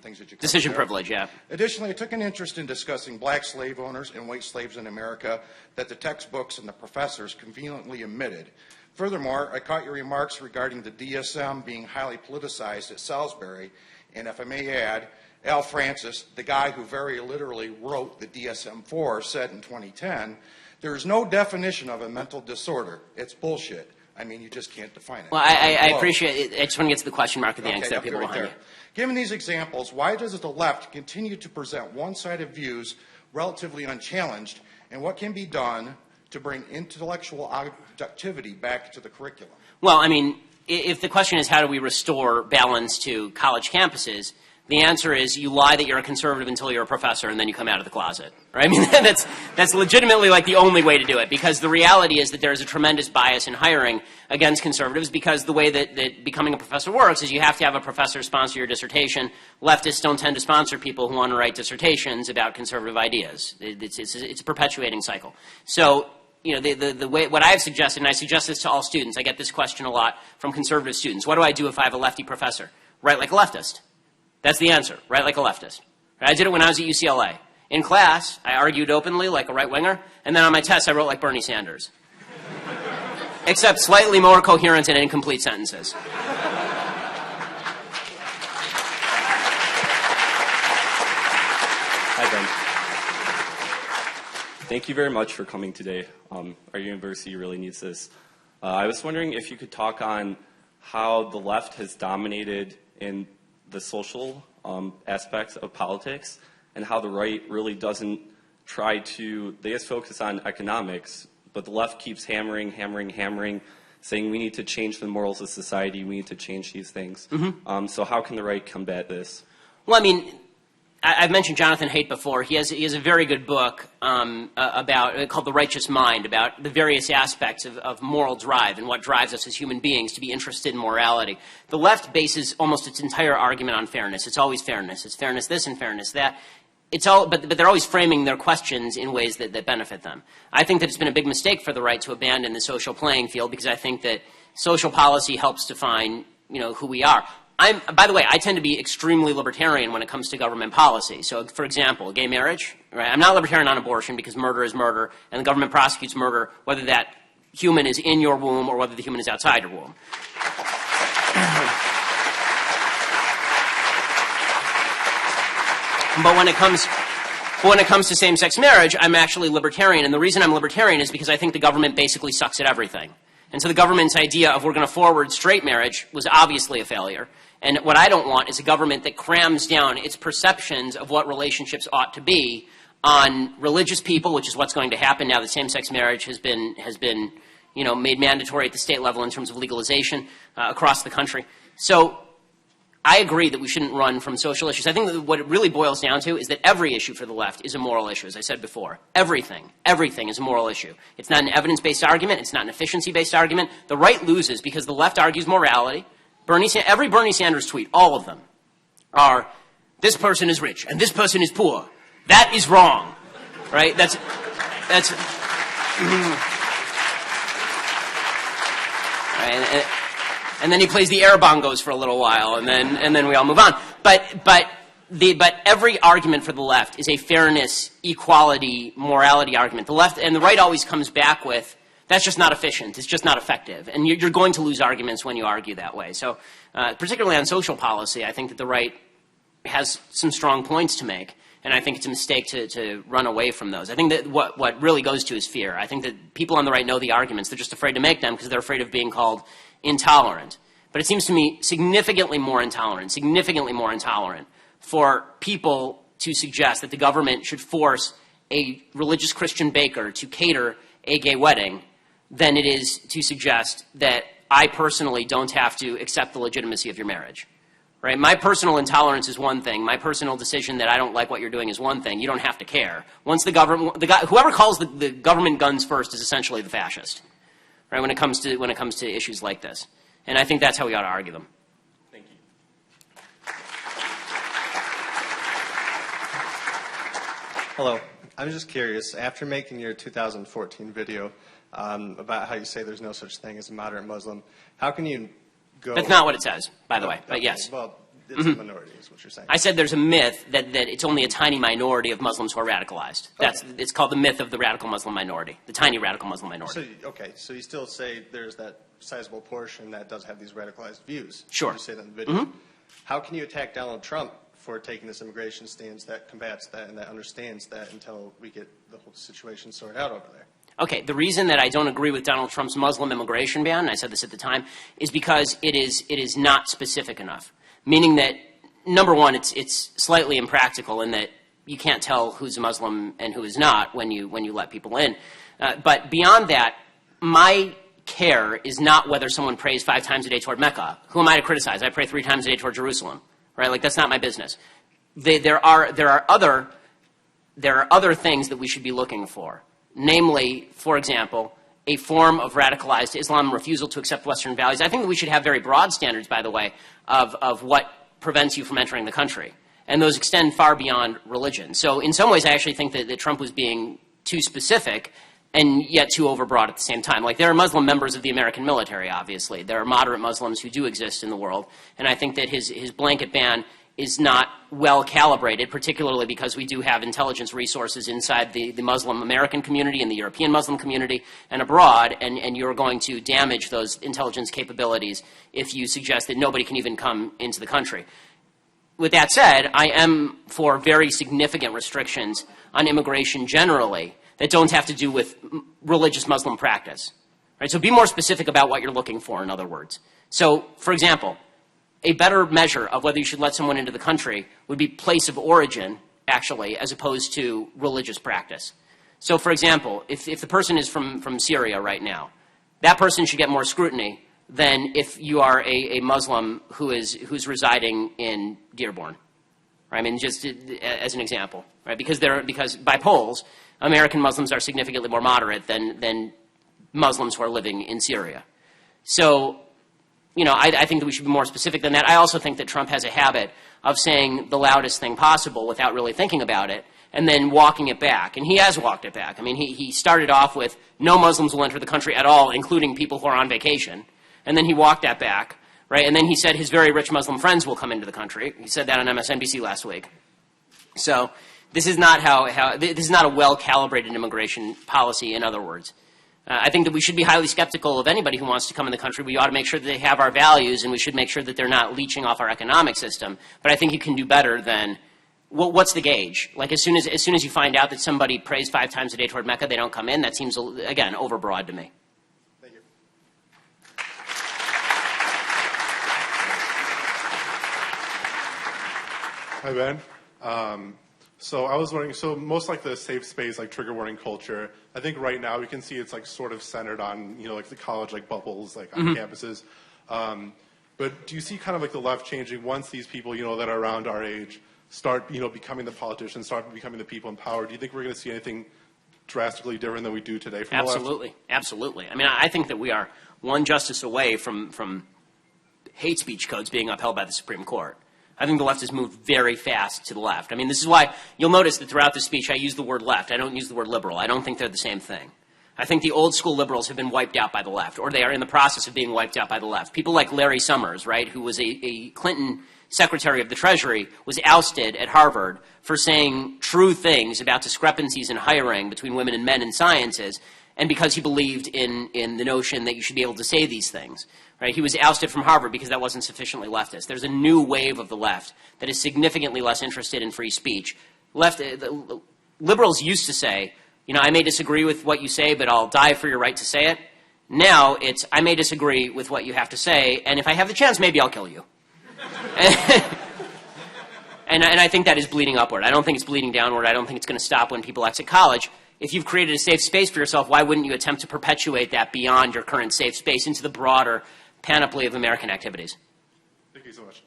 things that you Decision there. privilege, yeah. Additionally, I took an interest in discussing black slave owners and white slaves in America that the textbooks and the professors conveniently omitted. Furthermore, I caught your remarks regarding the DSM being highly politicized at Salisbury, and if I may add, Al Francis, the guy who very literally wrote the DSM-4, said in 2010, there is no definition of a mental disorder. It's bullshit. I mean, you just can't define it. Well, I appreciate it. I just want to get to the question mark at the end because there are people behind you. Given these examples, why does the left continue to present one-sided views relatively unchallenged, and what can be done to bring intellectual objectivity back to the curriculum? Well, I mean, if the question is how do we restore balance to college campuses, the answer is you lie that you're a conservative until you're a professor and then you come out of the closet. Right? I mean, that's legitimately like the only way to do it, because the reality is that there's a tremendous bias in hiring against conservatives, because the way that becoming a professor works is you have to have a professor sponsor your dissertation. Leftists don't tend to sponsor people who want to write dissertations about conservative ideas. It's a perpetuating cycle. So, you know, the way, what I've suggested, and I suggest this to all students, I get this question a lot from conservative students. What do I do if I have a lefty professor? Write like a leftist. That's the answer. Write like a leftist. I did it when I was at UCLA. In class, I argued openly like a right-winger, and then on my test, I wrote like Bernie Sanders. Except slightly more coherent and incomplete sentences. Hi, Ben. Thank you very much for coming today. Our university really needs this. I was wondering if you could talk on how the left has dominated in the social aspects of politics, and how the right really doesn't try to, they just focus on economics, but the left keeps hammering, saying we need to change the morals of society, we need to change these things. So how can the right combat this? Well, I mean, I've mentioned Jonathan Haidt before. He has a very good book called The Righteous Mind, about the various aspects of moral drive and what drives us as human beings to be interested in morality. The left bases almost its entire argument on fairness. It's always fairness. It's fairness this and fairness that. But they're always framing their questions in ways that benefit them. I think that it's been a big mistake for the right to abandon the social playing field, because I think that social policy helps define, you know, who we are. By the way, I tend to be extremely libertarian when it comes to government policy. So, for example, gay marriage, right? I'm not libertarian on abortion because murder is murder, and the government prosecutes murder whether that human is in your womb or whether the human is outside your womb. But when it comes to same-sex marriage, I'm actually libertarian, and the reason I'm libertarian is because I think the government basically sucks at everything. And so the government's idea of we're going to forward straight marriage was obviously a failure. And what I don't want is a government that crams down its perceptions of what relationships ought to be on religious people, which is what's going to happen now that same-sex marriage has been you know, made mandatory at the state level in terms of legalization across the country. So I agree that we shouldn't run from social issues. I think that what it really boils down to is that every issue for the left is a moral issue, as I said before. Everything is a moral issue. It's not an evidence-based argument. It's not an efficiency-based argument. The right loses because the left argues morality. Every Bernie Sanders tweet, all of them, are, this person is rich and this person is poor. That is wrong, right? And then he plays the air bongos for a little while, and then we all move on. But every argument for the left is a fairness, equality, morality argument. The left and the right always comes back with That's just not efficient. It's just not effective. And you're going to lose arguments when you argue that way. So particularly on social policy, I think that the right has some strong points to make. And I think it's a mistake to run away from those. I think that what really goes to is fear. I think that people on the right know the arguments. They're just afraid to make them because they're afraid of being called intolerant. But it seems to me significantly more intolerant for people to suggest that the government should force a religious Christian baker to cater a gay wedding than it is to suggest that I personally don't have to accept the legitimacy of your marriage. Right? My personal intolerance is one thing. My personal decision that I don't like what you're doing is one thing. You don't have to care. Once the government, whoever calls the government guns first is essentially the fascist. Right? When it comes to issues like this, and I think that's how we ought to argue them. Thank you. Hello. I'm just curious, after making your 2014 video about how you say there's no such thing as a moderate Muslim, how can you go... That's not what it says, by the way, but yes. Well, it's a minority is what you're saying. I said there's a myth that it's only a tiny minority of Muslims who are radicalized. It's called the myth of the radical Muslim minority, the tiny radical Muslim minority. So you still say there's that sizable portion that does have these radicalized views. Sure. You say that in the video. How can you attack Donald Trump for taking this immigration stance that combats that and that understands that until we get the whole situation sorted out over there? Okay, the reason that I don't agree with Donald Trump's Muslim immigration ban, and I said this at the time, is because it is not specific enough. Meaning that, number one, it's slightly impractical in that you can't tell who's a Muslim and who is not when you let people in. But beyond that, my care is not whether someone prays 5 times a day toward Mecca. Who am I to criticize? I pray 3 times a day toward Jerusalem. Right? Like, that's not my business. There are other things that we should be looking for. Namely, for example, a form of radicalized Islam, refusal to accept Western values. I think that we should have very broad standards, by the way, of what prevents you from entering the country. And those extend far beyond religion. So in some ways, I actually think that Trump was being too specific and yet too overbroad at the same time. Like, there are Muslim members of the American military, obviously. There are moderate Muslims who do exist in the world. And I think that his blanket ban is not well calibrated, particularly because we do have intelligence resources inside the Muslim American community and the European Muslim community and abroad, and you're going to damage those intelligence capabilities if you suggest that nobody can even come into the country. With that said, I am for very significant restrictions on immigration generally that don't have to do with religious Muslim practice. Right? So be more specific about what you're looking for, in other words. So, for example, a better measure of whether you should let someone into the country would be place of origin, actually, as opposed to religious practice. So, for example, if the person is from Syria right now, that person should get more scrutiny than if you are a Muslim who's residing in Dearborn. Right? I mean, just as an example, right? Because by polls, American Muslims are significantly more moderate than Muslims who are living in Syria. So, you know, I think that we should be more specific than that. I also think that Trump has a habit of saying the loudest thing possible without really thinking about it and then walking it back. And he has walked it back. I mean, he started off with no Muslims will enter the country at all, including people who are on vacation. And then he walked that back, right? And then he said his very rich Muslim friends will come into the country. He said that on MSNBC last week. So this is not this is not a well-calibrated immigration policy, in other words. I think that we should be highly skeptical of anybody who wants to come in the country. We ought to make sure that they have our values, and we should make sure that they're not leeching off our economic system. But I think you can do better than, well, what's the gauge? Like, as soon as you find out that somebody prays 5 times a day toward Mecca, they don't come in, that seems, again, overbroad to me. Thank you. Hi, Ben. So I was wondering, so most like the safe space, like trigger warning culture, I think right now we can see it's like sort of centered on, you know, like the college like bubbles, like on campuses. But do you see kind of like the left changing once these people, you know, that are around our age start, you know, becoming the politicians, start becoming the people in power? Do you think we're going to see anything drastically different than we do today from the left? Absolutely. Absolutely. I mean, I think that we are one justice away from hate speech codes being upheld by the Supreme Court. I think the left has moved very fast to the left. I mean, this is why you'll notice that throughout the speech I use the word left. I don't use the word liberal. I don't think they're the same thing. I think the old school liberals have been wiped out by the left, or they are in the process of being wiped out by the left. People like Larry Summers, right, who was a Clinton Secretary of the Treasury, was ousted at Harvard for saying true things about discrepancies in hiring between women and men in sciences. and because he believed in the notion that you should be able to say these things. Right? He was ousted from Harvard because that wasn't sufficiently leftist. There's a new wave of the left that is significantly less interested in free speech. Liberals used to say, I may disagree with what you say, but I'll die for your right to say it. Now it's, I may disagree with what you have to say, and if I have the chance, maybe I'll kill you. And I think that is bleeding upward. I don't think it's bleeding downward. I don't think it's going to stop when people exit college. If you've created a safe space for yourself, why wouldn't you attempt to perpetuate that beyond your current safe space into the broader panoply of American activities? Thank you so much.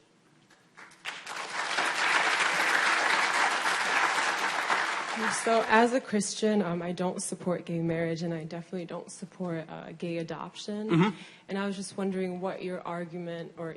So as a Christian, I don't support gay marriage, and I definitely don't support gay adoption. Mm-hmm. And I was just wondering what your argument, or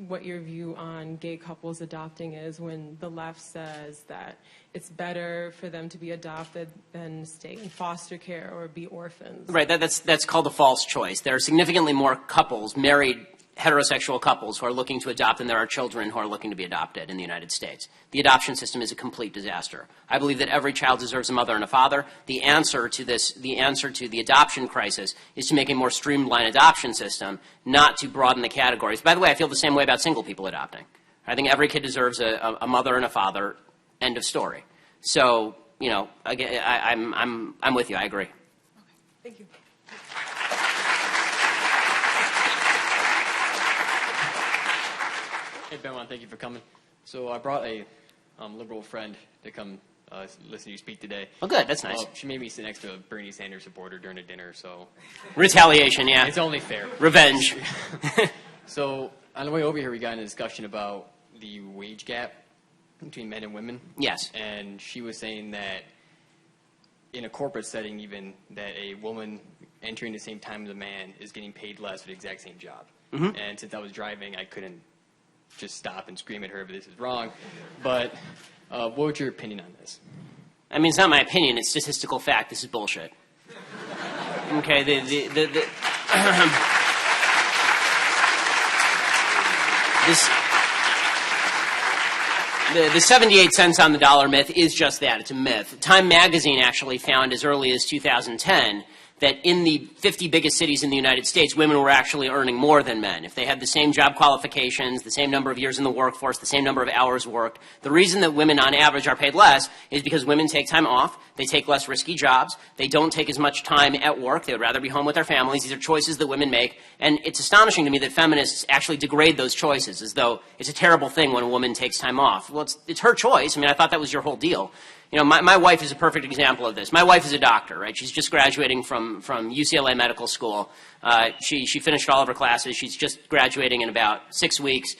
what your view on gay couples adopting is when the left says that it's better for them to be adopted than stay in foster care or be orphans. Right, that's called a false choice. There are significantly more couples, married heterosexual couples, who are looking to adopt than there are children who are looking to be adopted in the United States. The adoption system is a complete disaster. I believe that every child deserves a mother and a father. The answer to the adoption crisis is to make a more streamlined adoption system, not to broaden the categories. By the way, I feel the same way about single people adopting. I think every kid deserves a mother and a father, end of story. So, again, I'm with you. I agree. Okay. Thank you. Hey, Benoit, thank you for coming. So I brought a liberal friend to come listen to you speak today. Oh, good. That's nice. She made me sit next to a Bernie Sanders supporter during a dinner, so... Retaliation, yeah. It's only fair. Revenge. So on the way over here, we got in a discussion about the wage gap between men and women. Yes. And she was saying that in a corporate setting even, that a woman entering the same time as a man is getting paid less for the exact same job. Mm-hmm. And since I was driving, I couldn't just stop and scream at her, but this is wrong. But what was your opinion on this? I mean, it's not my opinion. It's statistical fact. This is bullshit. Okay, the 78 cents on the dollar myth is just that. It's a myth. Time magazine actually found as early as 2010 that in the 50 biggest cities in the United States, women were actually earning more than men. If they had the same job qualifications, the same number of years in the workforce, the same number of hours worked, the reason that women on average are paid less is because women take time off, they take less risky jobs, they don't take as much time at work, they would rather be home with their families. These are choices that women make, and it's astonishing to me that feminists actually degrade those choices as though it's a terrible thing when a woman takes time off. Well, it's her choice. I mean, I thought that was your whole deal. My wife is a perfect example of this. My wife is a doctor, right? She's just graduating from UCLA Medical School. She finished all of her classes. She's just graduating in about 6 weeks.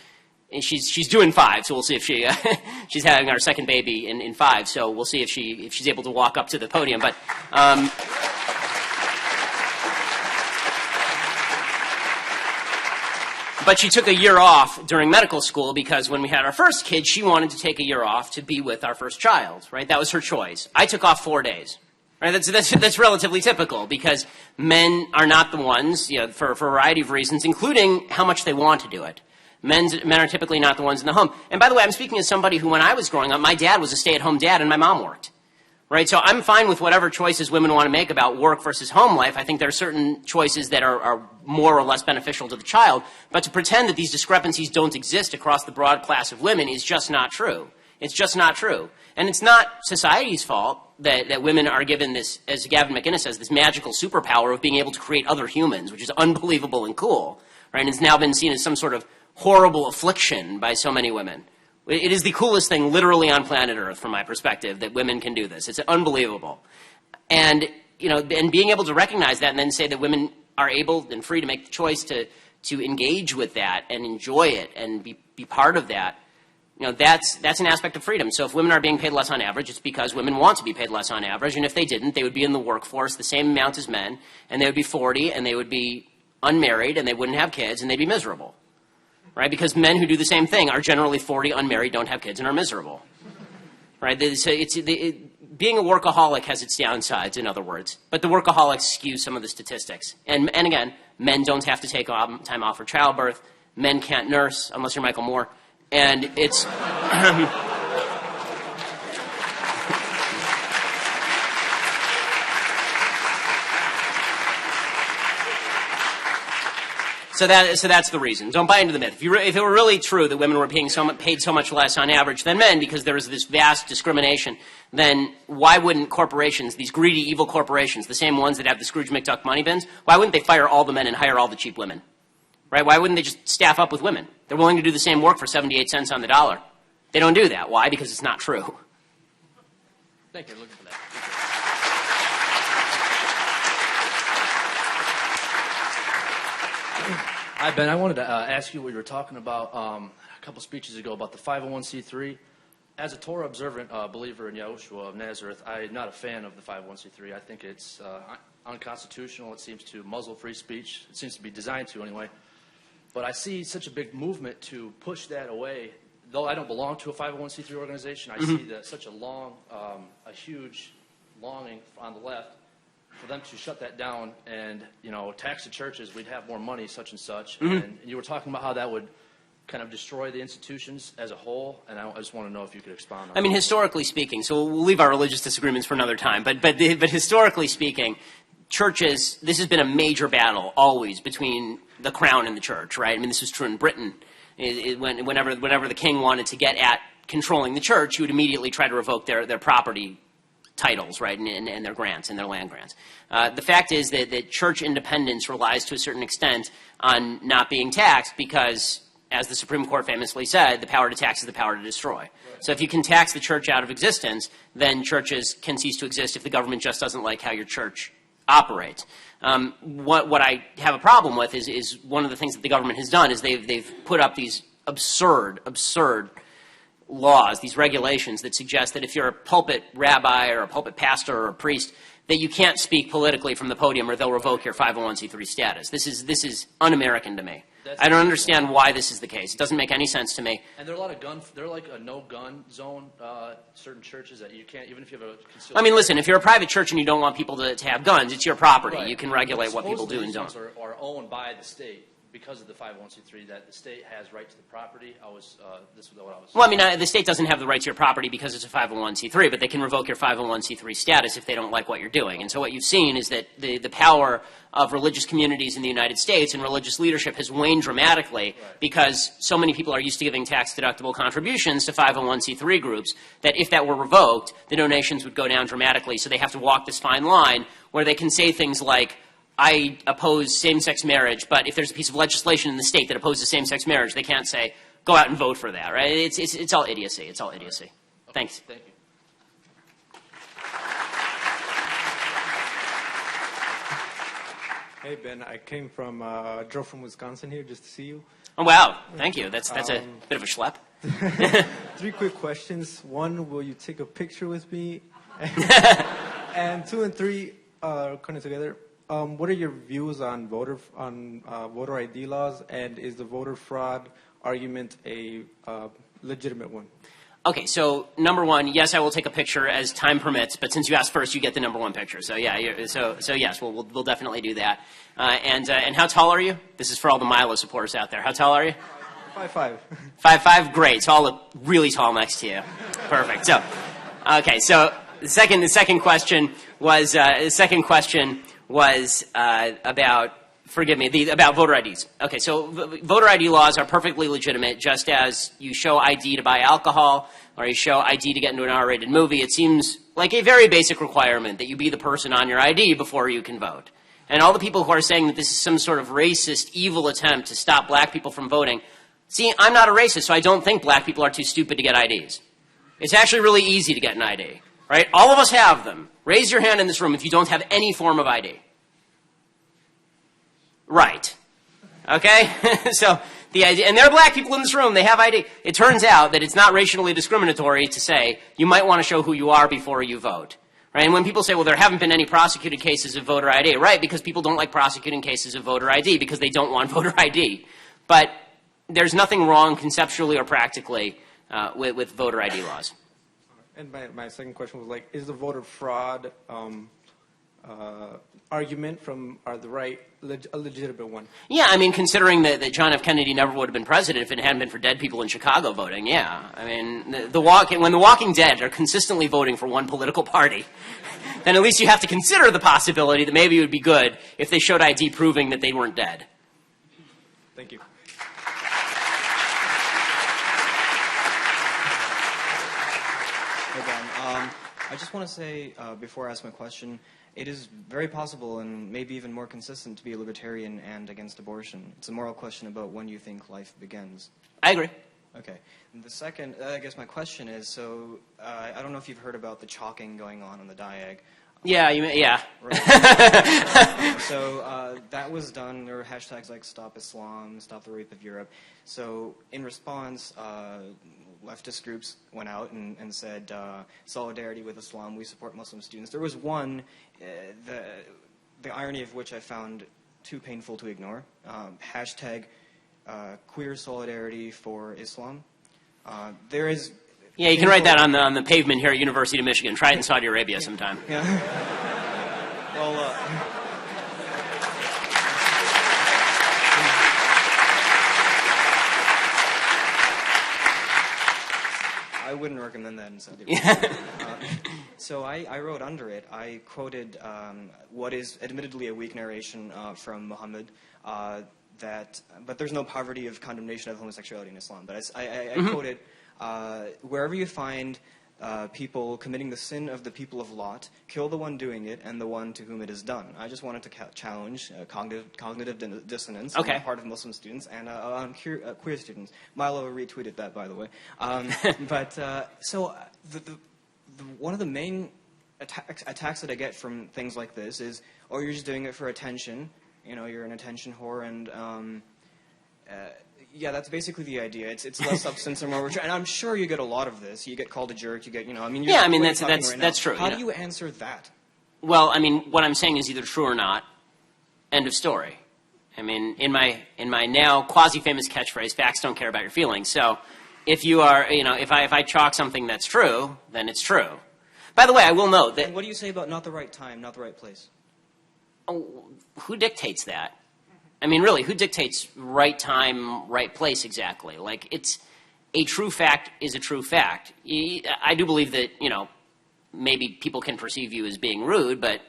And she's doing 5, so we'll see if she's having our second baby in 5. So we'll see if she's able to walk up to the podium. But she took a year off during medical school because when we had our first kid, she wanted to take a year off to be with our first child, right? That was her choice. I took off 4 days, right? That's relatively typical because men are not the ones, for a variety of reasons, including how much they want to do it. Men are typically not the ones in the home. And by the way, I'm speaking as somebody who, when I was growing up, my dad was a stay-at-home dad and my mom worked. Right, so I'm fine with whatever choices women want to make about work versus home life. I think there are certain choices that are more or less beneficial to the child. But to pretend that these discrepancies don't exist across the broad class of women is just not true. It's just not true. And it's not society's fault that women are given this, as Gavin McInnes says, this magical superpower of being able to create other humans, which is unbelievable and cool. Right, and it's now been seen as some sort of horrible affliction by so many women. It is the coolest thing literally on planet Earth from my perspective that women can do this. It's unbelievable. And, and being able to recognize that and then say that women are able and free to make the choice to engage with that and enjoy it and be part of that, that's an aspect of freedom. So if women are being paid less on average, it's because women want to be paid less on average. And if they didn't, they would be in the workforce the same amount as men, and they would be 40, and they would be unmarried, and they wouldn't have kids, and they'd be miserable. Right? Because men who do the same thing are generally 40, unmarried, don't have kids, and are miserable. Right? Being a workaholic has its downsides, in other words. But the workaholics skew some of the statistics. And again, men don't have to take time off for childbirth. Men can't nurse, unless you're Michael Moore. And it's... So that's the reason. Don't buy into the myth. If it were really true that women were paid so much less on average than men because there was this vast discrimination, then why wouldn't corporations, these greedy, evil corporations, the same ones that have the Scrooge McDuck money bins, why wouldn't they fire all the men and hire all the cheap women? Right? Why wouldn't they just staff up with women? They're willing to do the same work for 78 cents on the dollar. They don't do that. Why? Because it's not true. Thank you. Looking for that. Hi, Ben. I wanted to ask you what you were talking about a couple speeches ago about the 501c3. As a Torah observant believer in Yahushua of Nazareth, I'm not a fan of the 501c3. I think it's unconstitutional. It seems to muzzle free speech. It seems to be designed to anyway. But I see such a big movement to push that away. Though I don't belong to a 501c3 organization, I see that such a huge longing on the left for them to shut that down and, tax the churches. We'd have more money, such and such. And you were talking about how that would kind of destroy the institutions as a whole, and I just want to know if you could expound on that. I mean, historically speaking, so we'll leave our religious disagreements for another time, but historically speaking, churches, this has been a major battle always between the crown and the church, right? I mean, this was true in Britain. Whenever the king wanted to get at controlling the church, he would immediately try to revoke their property titles, right, and their grants and their land grants. The fact is that church independence relies to a certain extent on not being taxed because, as the Supreme Court famously said, the power to tax is the power to destroy. Right. So if you can tax the church out of existence, then churches can cease to exist if the government just doesn't like how your church operates. What I have a problem with is one of the things that the government has done is they've put up these absurd laws, these regulations that suggest that if you're a pulpit rabbi or a pulpit pastor or a priest, that you can't speak politically from the podium or they'll revoke your 501c3 status. This is un-American to me. I don't understand why this is the case. It doesn't make any sense to me. And there are a lot of they're like a no-gun zone, certain churches that you can't, even if you have a concealed... I mean, listen, if you're a private church and you don't want people to have guns, it's your property. Right. You can regulate what people do and don't. Supposedly are owned by the state because of the 501c3, that the state has right to the property. This is what I was... Well, I mean, the state doesn't have the right to your property because it's a 501c3, but they can revoke your 501c3 status if they don't like what you're doing. And so what you've seen is that the power of religious communities in the United States and religious leadership has waned dramatically because so many people are used to giving tax-deductible contributions to 501c3 groups that if that were revoked, the donations would go down dramatically. So they have to walk this fine line where they can say things like, I oppose same-sex marriage, but if there's a piece of legislation in the state that opposes same-sex marriage, they can't say, go out and vote for that, right? It's all idiocy. It's all idiocy. Okay. Thanks. Thank you. Hey, Ben, I drove from Wisconsin here just to see you. Oh, wow. Thank you. That's a bit of a schlep. 3 quick questions. 1, will you take a picture with me? And 2 and 3 are kind of together. What are your views on voter ID laws, and is the voter fraud argument a legitimate one? Okay, so number 1, yes, I will take a picture as time permits, but since you asked first, you get the number 1 picture. So yeah, so yes, we'll definitely do that. And how tall are you? This is for all the Milo supporters out there. How tall are you? 5'5". 5'5", great. So I'll look really tall next to you. Perfect. So, okay, so the second question was about, forgive me, about voter IDs. Okay, so voter ID laws are perfectly legitimate, just as you show ID to buy alcohol or you show ID to get into an R-rated movie. It seems like a very basic requirement that you be the person on your ID before you can vote. And all the people who are saying that this is some sort of racist, evil attempt to stop black people from voting, see, I'm not a racist, so I don't think black people are too stupid to get IDs. It's actually really easy to get an ID, right? All of us have them. Raise your hand in this room if you don't have any form of ID. Right. Okay? So the idea, and there are black people in this room, they have ID. It turns out that it's not racially discriminatory to say you might want to show who you are before you vote. Right? And when people say, well, there haven't been any prosecuted cases of voter ID, right, because people don't like prosecuting cases of voter ID because they don't want voter ID. But there's nothing wrong conceptually or practically with voter ID laws. And my second question was, like, is the voter fraud argument from the right a legitimate one? Yeah, I mean, considering that John F. Kennedy never would have been president if it hadn't been for dead people in Chicago voting, yeah. I mean, when the Walking Dead are consistently voting for one political party, then at least you have to consider the possibility that maybe it would be good if they showed ID proving that they weren't dead. Thank you. Hey, Ben. I just want to say, before I ask my question, it is very possible and maybe even more consistent to be a libertarian and against abortion. It's a moral question about when you think life begins. I agree. Okay. And the second, I guess my question is, so I don't know if you've heard about the chalking going on the diag. Yeah, yeah. Right. So that was done. There were hashtags like Stop Islam, Stop the Rape of Europe. So in response, leftist groups went out and said, solidarity with Islam, we support Muslim students. There was one, the irony of which I found too painful to ignore, hashtag queer solidarity for Islam. There is... Yeah, you can write that on the pavement here at University of Michigan. Try it in Saudi Arabia sometime. Yeah. Well, I wouldn't recommend that in Saudi Arabia. So I wrote under it, I quoted what is admittedly a weak narration from Muhammad, but there's no poverty of condemnation of homosexuality in Islam. But I quoted, wherever you find people committing the sin of the people of Lot, kill the one doing it and the one to whom it is done. I just wanted to challenge cognitive dissonance on the part of Muslim students and on queer students. Milo retweeted that, by the way. So one of the main attacks that I get from things like this is, oh, you're just doing it for attention. You know, you're an attention whore, and yeah, that's basically the idea. It's less substance and more. And I'm sure you get a lot of this. You get called a jerk. You get, I mean. Yeah, I mean that's true. How do you answer that? Well, I mean, what I'm saying is either true or not. End of story. I mean, in my now quasi-famous catchphrase, facts don't care about your feelings. So, if you are, if I chalk something that's true, then it's true. By the way, I will note that. And what do you say about not the right time, not the right place? Oh, who dictates that? I mean, really, who dictates right time, right place exactly? Like, it's a true fact is a true fact. I do believe that, maybe people can perceive you as being rude, but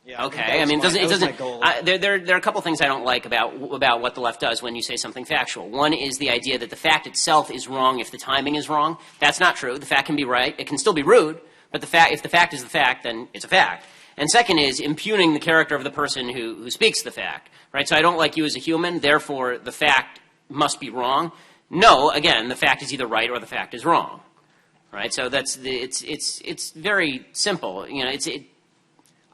yeah, okay. I mean, it doesn't. There are a couple things I don't like about what the left does when you say something factual. One is the idea that the fact itself is wrong if the timing is wrong. That's not true. The fact can be right. It can still be rude, but if the fact is the fact, then it's a fact. And second is impugning the character of the person who speaks the fact, right? So I don't like you as a human, therefore the fact must be wrong. No, again, the fact is either right or the fact is wrong, right? So it's very simple. I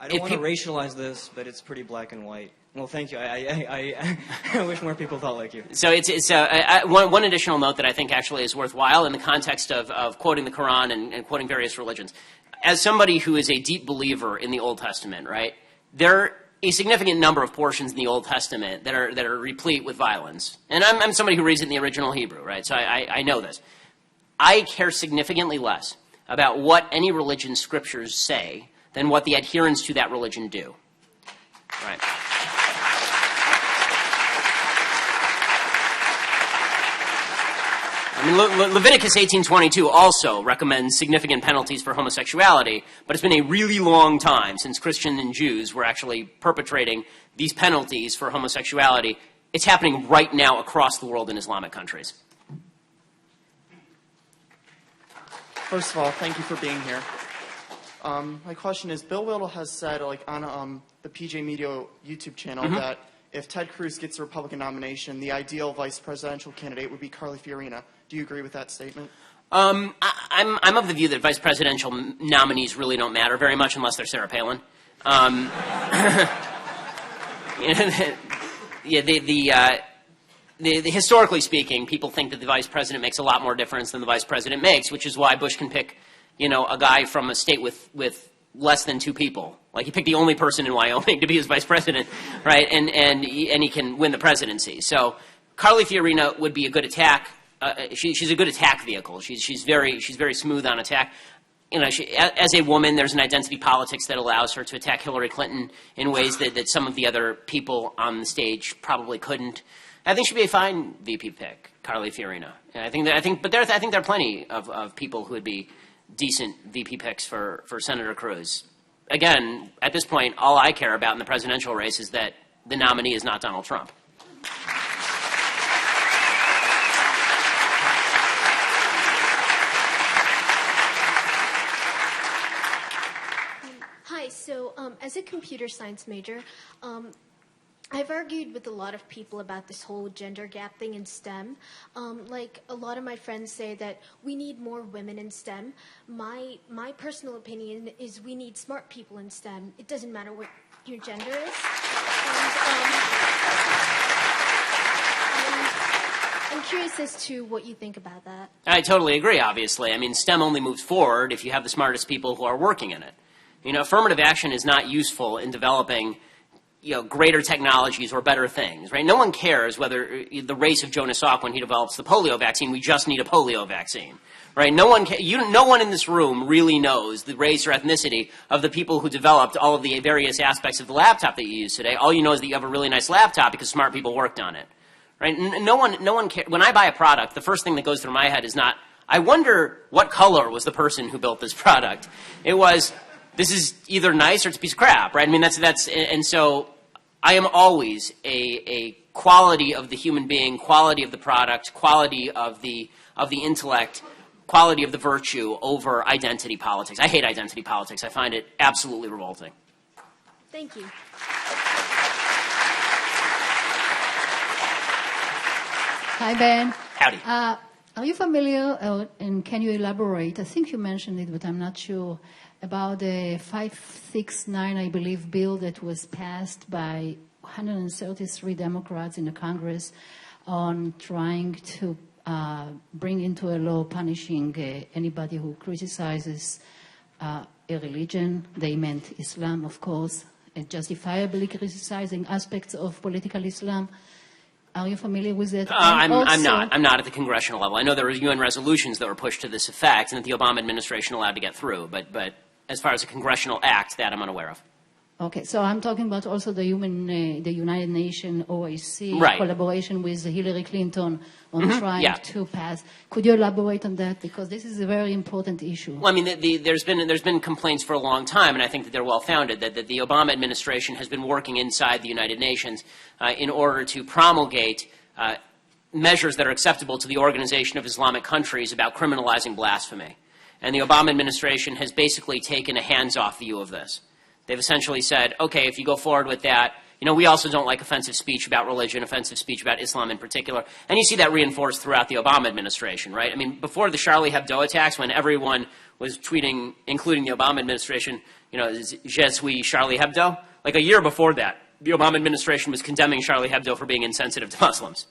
don't want to racialize this, but it's pretty black and white. Well, thank you. I wish more people thought like you. So one additional note that I think actually is worthwhile in the context of quoting the Quran and quoting various religions. As somebody who is a deep believer in the Old Testament, right, there are a significant number of portions in the Old Testament that are replete with violence. And I'm somebody who reads it in the original Hebrew, right, so I know this. I care significantly less about what any religion's scriptures say than what the adherents to that religion do, right? I mean, Leviticus 18:22 also recommends significant penalties for homosexuality, but it's been a really long time since Christians and Jews were actually perpetrating these penalties for homosexuality. It's happening right now across the world in Islamic countries. First of all, thank you for being here. My question is, Bill Whittle has said, on the PJ Media YouTube channel, that if Ted Cruz gets the Republican nomination, the ideal vice presidential candidate would be Carly Fiorina. Do you agree with that statement? I'm of the view that vice presidential nominees really don't matter very much unless they're Sarah Palin. Historically speaking, people think that the vice president makes a lot more difference than the vice president makes, which is why Bush can pick, a guy from a state with less than 2 people. Like, he picked the only person in Wyoming to be his vice president, right? And he can win the presidency. So Carly Fiorina would be a good attack. She's a good attack vehicle. She's very smooth on attack. As a woman, there's an identity politics that allows her to attack Hillary Clinton in ways that some of the other people on the stage probably couldn't. I think she'd be a fine VP pick, Carly Fiorina. And I think there are plenty of people who would be decent VP picks for Senator Cruz. Again, at this point, all I care about in the presidential race is that the nominee is not Donald Trump. As a computer science major, I've argued with a lot of people about this whole gender gap thing in STEM. Like, a lot of my friends say that we need more women in STEM. My personal opinion is we need smart people in STEM. It doesn't matter what your gender is. I'm curious as to what you think about that. I totally agree, obviously. I mean, STEM only moves forward if you have the smartest people who are working in it. You know, affirmative action is not useful in developing, you know, greater technologies or better things, right? No one cares whether the race of Jonas Salk when he develops the polio vaccine. We just need a polio vaccine, right? No one in this room really knows the race or ethnicity of the people who developed all of the various aspects of the laptop that you use today. All you know is that you have a really nice laptop because smart people worked on it, right? No one cares. When I buy a product, the first thing that goes through my head is not, I wonder what color was the person who built this product. It was, this is either nice or it's a piece of crap, right? I mean, and so I am always a quality of the human being, quality of the product, quality of the intellect, quality of the virtue over identity politics. I hate identity politics. I find it absolutely revolting. Thank you. Hi, Ben. Howdy. Are you familiar, and can you elaborate? I think you mentioned it, but I'm not sure, about the 569, I believe, bill that was passed by 133 Democrats in the Congress on trying to bring into a law punishing anybody who criticizes a religion. They meant Islam, of course, and justifiably criticizing aspects of political Islam. Are you familiar with that? I'm not at the congressional level. I know there were UN resolutions that were pushed to this effect and that the Obama administration allowed to get through, but as far as a congressional act, that I'm unaware of. Okay, so I'm talking about also the United Nations OIC Right. collaboration with Hillary Clinton on trying to pass. Could you elaborate on that? Because this is a very important issue. Well, I mean, there's been complaints for a long time, and I think that they're well founded, that the Obama administration has been working inside the United Nations in order to promulgate measures that are acceptable to the Organization of Islamic Countries about criminalizing blasphemy. And the Obama administration has basically taken a hands-off view of this. They've essentially said, okay, if you go forward with that, you know, we also don't like offensive speech about religion, offensive speech about Islam in particular. And you see that reinforced throughout the Obama administration, right? I mean, before the Charlie Hebdo attacks, when everyone was tweeting, including the Obama administration, you know, je suis Charlie Hebdo, like a year before that, the Obama administration was condemning Charlie Hebdo for being insensitive to Muslims.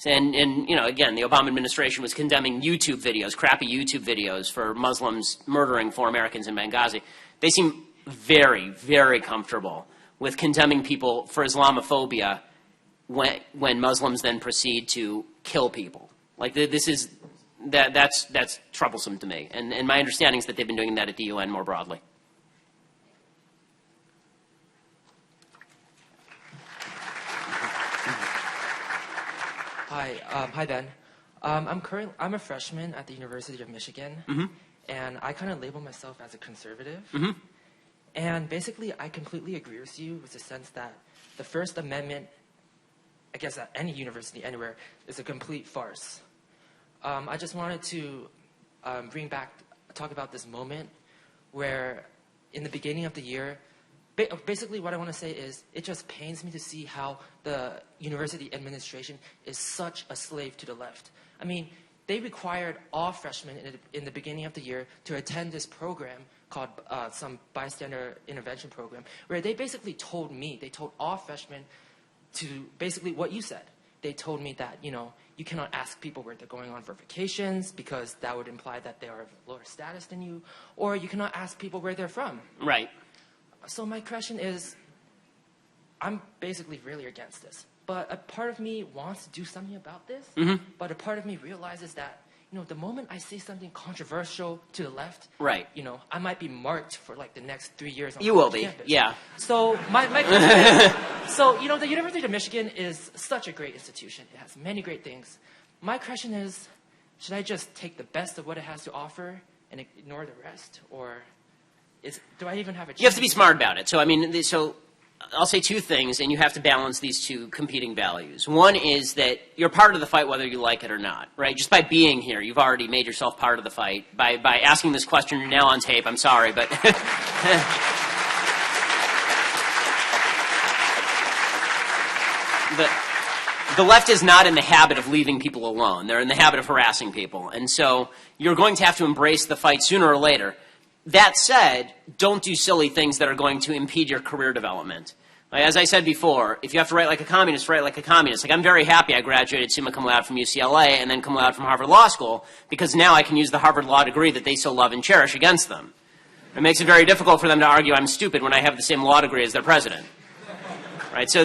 And you know, again, the Obama administration was condemning YouTube videos, crappy YouTube videos for Muslims murdering 4 Americans in Benghazi. They seem very, very comfortable with condemning people for Islamophobia when Muslims then proceed to kill people. Like, that's troublesome to me. And my understanding is that they've been doing that at the UN more broadly. Hi, Ben. I'm a freshman at the University of Michigan, and I kind of label myself as a conservative. And basically, I completely agree with you with the sense that the First Amendment, I guess at any university anywhere, is a complete farce. I just wanted to talk about this moment where in the beginning of the year, basically what I want to say is it just pains me to see how the university administration is such a slave to the left. I mean, they required all freshmen in the beginning of the year to attend this program called some bystander intervention program, where they basically told all freshmen to basically what you said. They told me that, you know, you cannot ask people where they're going on for vacations because that would imply that they are of lower status than you, or you cannot ask people where they're from. Right. So my question is, I'm basically really against this. But a part of me wants to do something about this, but a part of me realizes that, you know, the moment I say something controversial to the left, right, you know, I might be marked for like the next 3 years on you will college be, campus. yeah. So my question is, so, you know, the University of Michigan is such a great institution. It has many great things. My question is, should I just take the best of what it has to offer and ignore the rest? Or do I even have a chance? You have to be smart about it. So, I mean, I'll say 2 things, and you have to balance these 2 competing values. One is that you're part of the fight whether you like it or not, right? Just by being here, you've already made yourself part of the fight. By asking this question, you're now on tape. I'm sorry, but the left is not in the habit of leaving people alone. They're in the habit of harassing people. And so you're going to have to embrace the fight sooner or later. That said, don't do silly things that are going to impede your career development. As I said before, if you have to write like a communist, write like a communist. Like, I'm very happy I graduated summa cum laude from UCLA and then cum laude from Harvard Law School, because now I can use the Harvard Law degree that they so love and cherish against them. It makes it very difficult for them to argue I'm stupid when I have the same law degree as their president. Right? So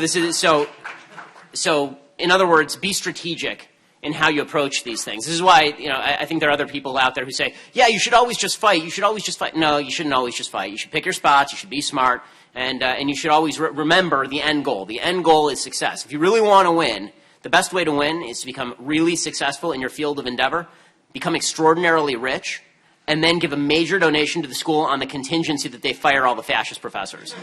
in other words, be strategic in how you approach these things. This is why, I think there are other people out there who say, yeah, you should always just fight. You should always just fight. No, you shouldn't always just fight. You should pick your spots. You should be smart. And you should always remember the end goal. The end goal is success. If you really want to win, the best way to win is to become really successful in your field of endeavor, become extraordinarily rich, and then give a major donation to the school on the contingency that they fire all the fascist professors.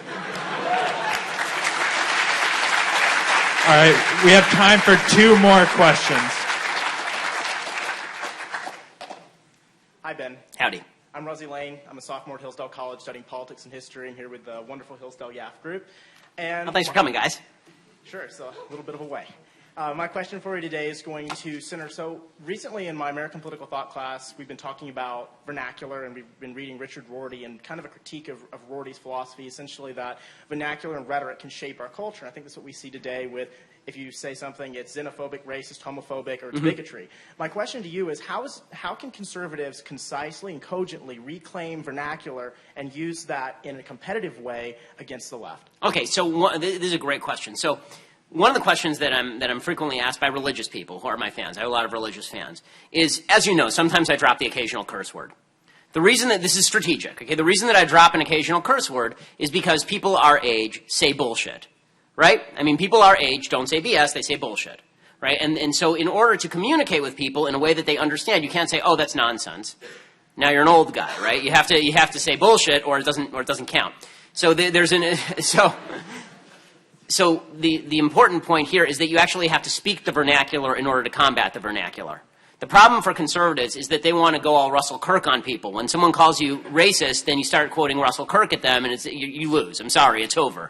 All right, we have time for 2 more questions. Hi, Ben. Howdy. I'm Rosie Lane. I'm a sophomore at Hillsdale College studying politics and history. I'm here with the wonderful Hillsdale YAF group. And Well, thanks for coming, guys. Sure, so a little bit of a way. My question for you today is going to center. So recently in my American Political Thought class, we've been talking about vernacular, and we've been reading Richard Rorty and kind of a critique of Rorty's philosophy, essentially that vernacular and rhetoric can shape our culture. And I think that's what we see today with, if you say something, it's xenophobic, racist, homophobic, or it's bigotry. My question to you is, how can conservatives concisely and cogently reclaim vernacular and use that in a competitive way against the left? Okay, so this is a great question. So one of the questions that I'm frequently asked by religious people who are my fans, I have a lot of religious fans, is, as you know, sometimes I drop the occasional curse word. The reason that this is strategic, okay, the reason that I drop an occasional curse word is because people our age say bullshit. Right? I mean, people our age don't say BS, they say bullshit. Right? And so in order to communicate with people in a way that they understand, you can't say, oh, that's nonsense. Now you're an old guy, right? You have to say bullshit or it doesn't count. So the important point here is that you actually have to speak the vernacular in order to combat the vernacular. The problem for conservatives is that they want to go all Russell Kirk on people. When someone calls you racist, then you start quoting Russell Kirk at them, and you lose. I'm sorry, it's over.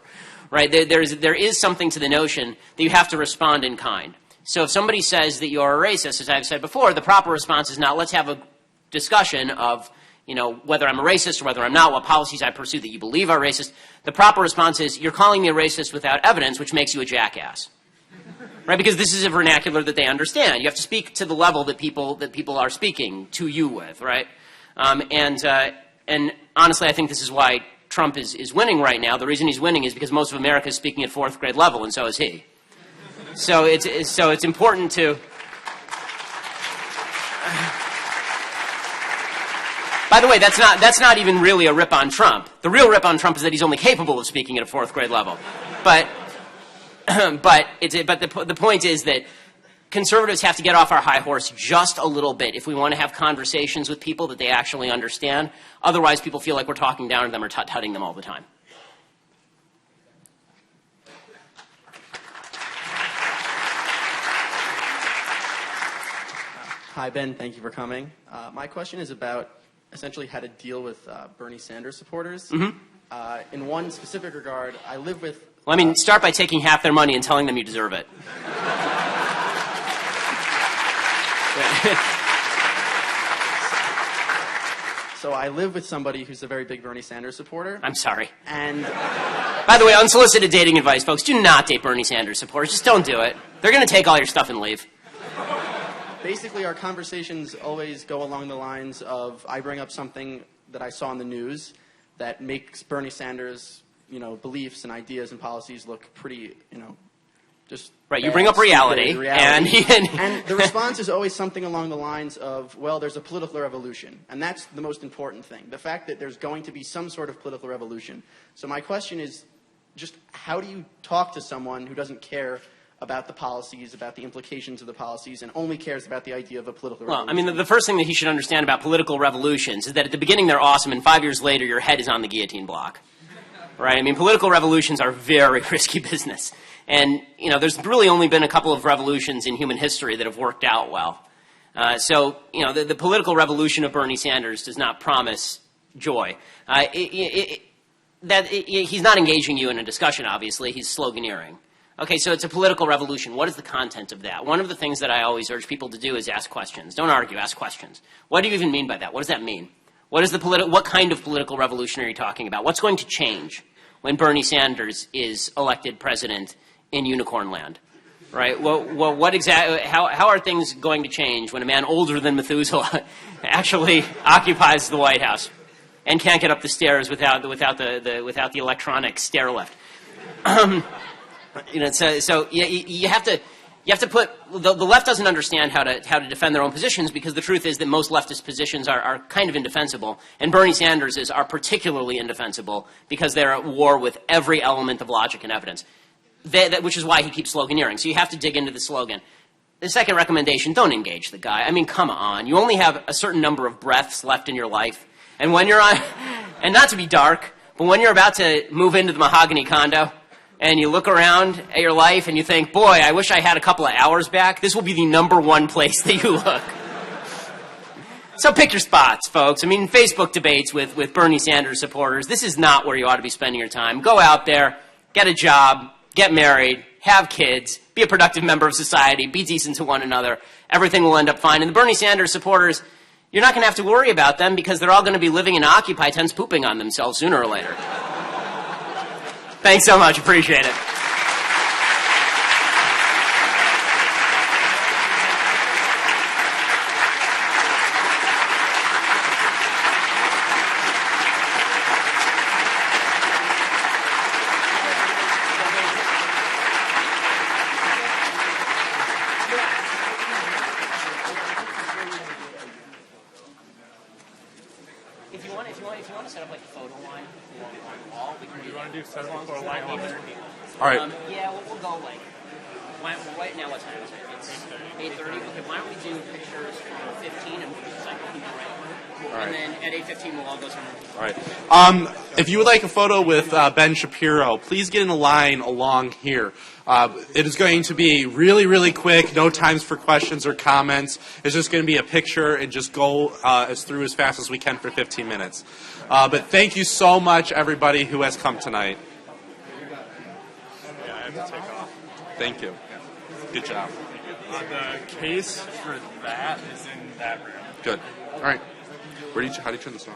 Right? There is something to the notion that you have to respond in kind. So if somebody says that you're a racist, as I've said before, the proper response is not, let's have a discussion of, whether I'm a racist or whether I'm not, what policies I pursue that you believe are racist. The proper response is, you're calling me a racist without evidence, which makes you a jackass. Right? Because this is a vernacular that they understand. You have to speak to the level that people are speaking to you with, right? And honestly, I think this is why Trump is winning right now. The reason he's winning is because most of America is speaking at 4th grade level, and so is he. So it's important to. By the way, that's not even really a rip on Trump. The real rip on Trump is that he's only capable of speaking at a 4th grade level. But the point is that conservatives have to get off our high horse just a little bit if we want to have conversations with people that they actually understand. Otherwise, people feel like we're talking down to them or tut-tutting them all the time. Hi, Ben. Thank you for coming. My question is about essentially how to deal with Bernie Sanders supporters. Mm-hmm. In one specific regard, I live with... Well, I mean, start by taking half their money and telling them you deserve it. So I live with somebody who's a very big Bernie Sanders supporter. I'm sorry. And by the way, unsolicited dating advice, folks, do not date Bernie Sanders supporters. Just don't do it. They're going to take all your stuff and leave. Basically, our conversations always go along the lines of, I bring up something that I saw in the news that makes Bernie Sanders, beliefs and ideas and policies look pretty, just right. You bring up reality, and the response is always something along the lines of, well, there's a political revolution, and that's the most important thing. The fact that there's going to be some sort of political revolution. So my question is, just how do you talk to someone who doesn't care about the policies, about the implications of the policies, and only cares about the idea of a political revolution? Well, I mean, the first thing that he should understand about political revolutions is that at the beginning they're awesome, and 5 years later your head is on the guillotine block. Right? I mean, political revolutions are very risky business. And, there's really only been a couple of revolutions in human history that have worked out well. So, the political revolution of Bernie Sanders does not promise joy. He's not engaging you in a discussion, obviously. He's sloganeering. Okay, so it's a political revolution. What is the content of that? One of the things that I always urge people to do is ask questions. Don't argue, ask questions. What do you even mean by that? What does that mean? What kind of political revolution are you talking about? What's going to change when Bernie Sanders is elected president in Unicorn Land? Right? Well, how are things going to change when a man older than Methuselah actually occupies the White House and can't get up the stairs without the electronic stair lift? So you have to put the left doesn't understand how to defend their own positions, because the truth is that most leftist positions are kind of indefensible, and Bernie Sanders are particularly indefensible because they're at war with every element of logic and evidence. Which is why he keeps sloganeering. So you have to dig into the slogan. The second recommendation: don't engage the guy. I mean, come on. You only have a certain number of breaths left in your life, and when you're on, and not to be dark, but when you're about to move into the mahogany condo, and you look around at your life and you think, boy, I wish I had a couple of hours back, this will be the #1 place that you look. So pick your spots, folks. I mean, Facebook debates with Bernie Sanders supporters, this is not where you ought to be spending your time. Go out there, get a job, get married, have kids, be a productive member of society, be decent to one another. Everything will end up fine. And the Bernie Sanders supporters, you're not going to have to worry about them, because they're all going to be living in Occupy tents pooping on themselves sooner or later. Thanks so much. Appreciate it. If you want to set up like a photo line on the wall, we can do that. Set up a photo line on there? All right. Yeah, we'll go like, right now what time is it? It's 8:30. Okay, why don't we do pictures for 15 and we'll just cycle people right through. All right. And then at 8:15 we'll all go somewhere. All right. If you would like a photo with Ben Shapiro, please get in a line along here. It is going to be really, really quick. No times for questions or comments. It's just going to be a picture and just go through as fast as we can for 15 minutes. But thank you so much, everybody who has come tonight. Yeah, I have to take off. Thank you. Good job. The case for that is in that room. Good. All right. How do you turn this on?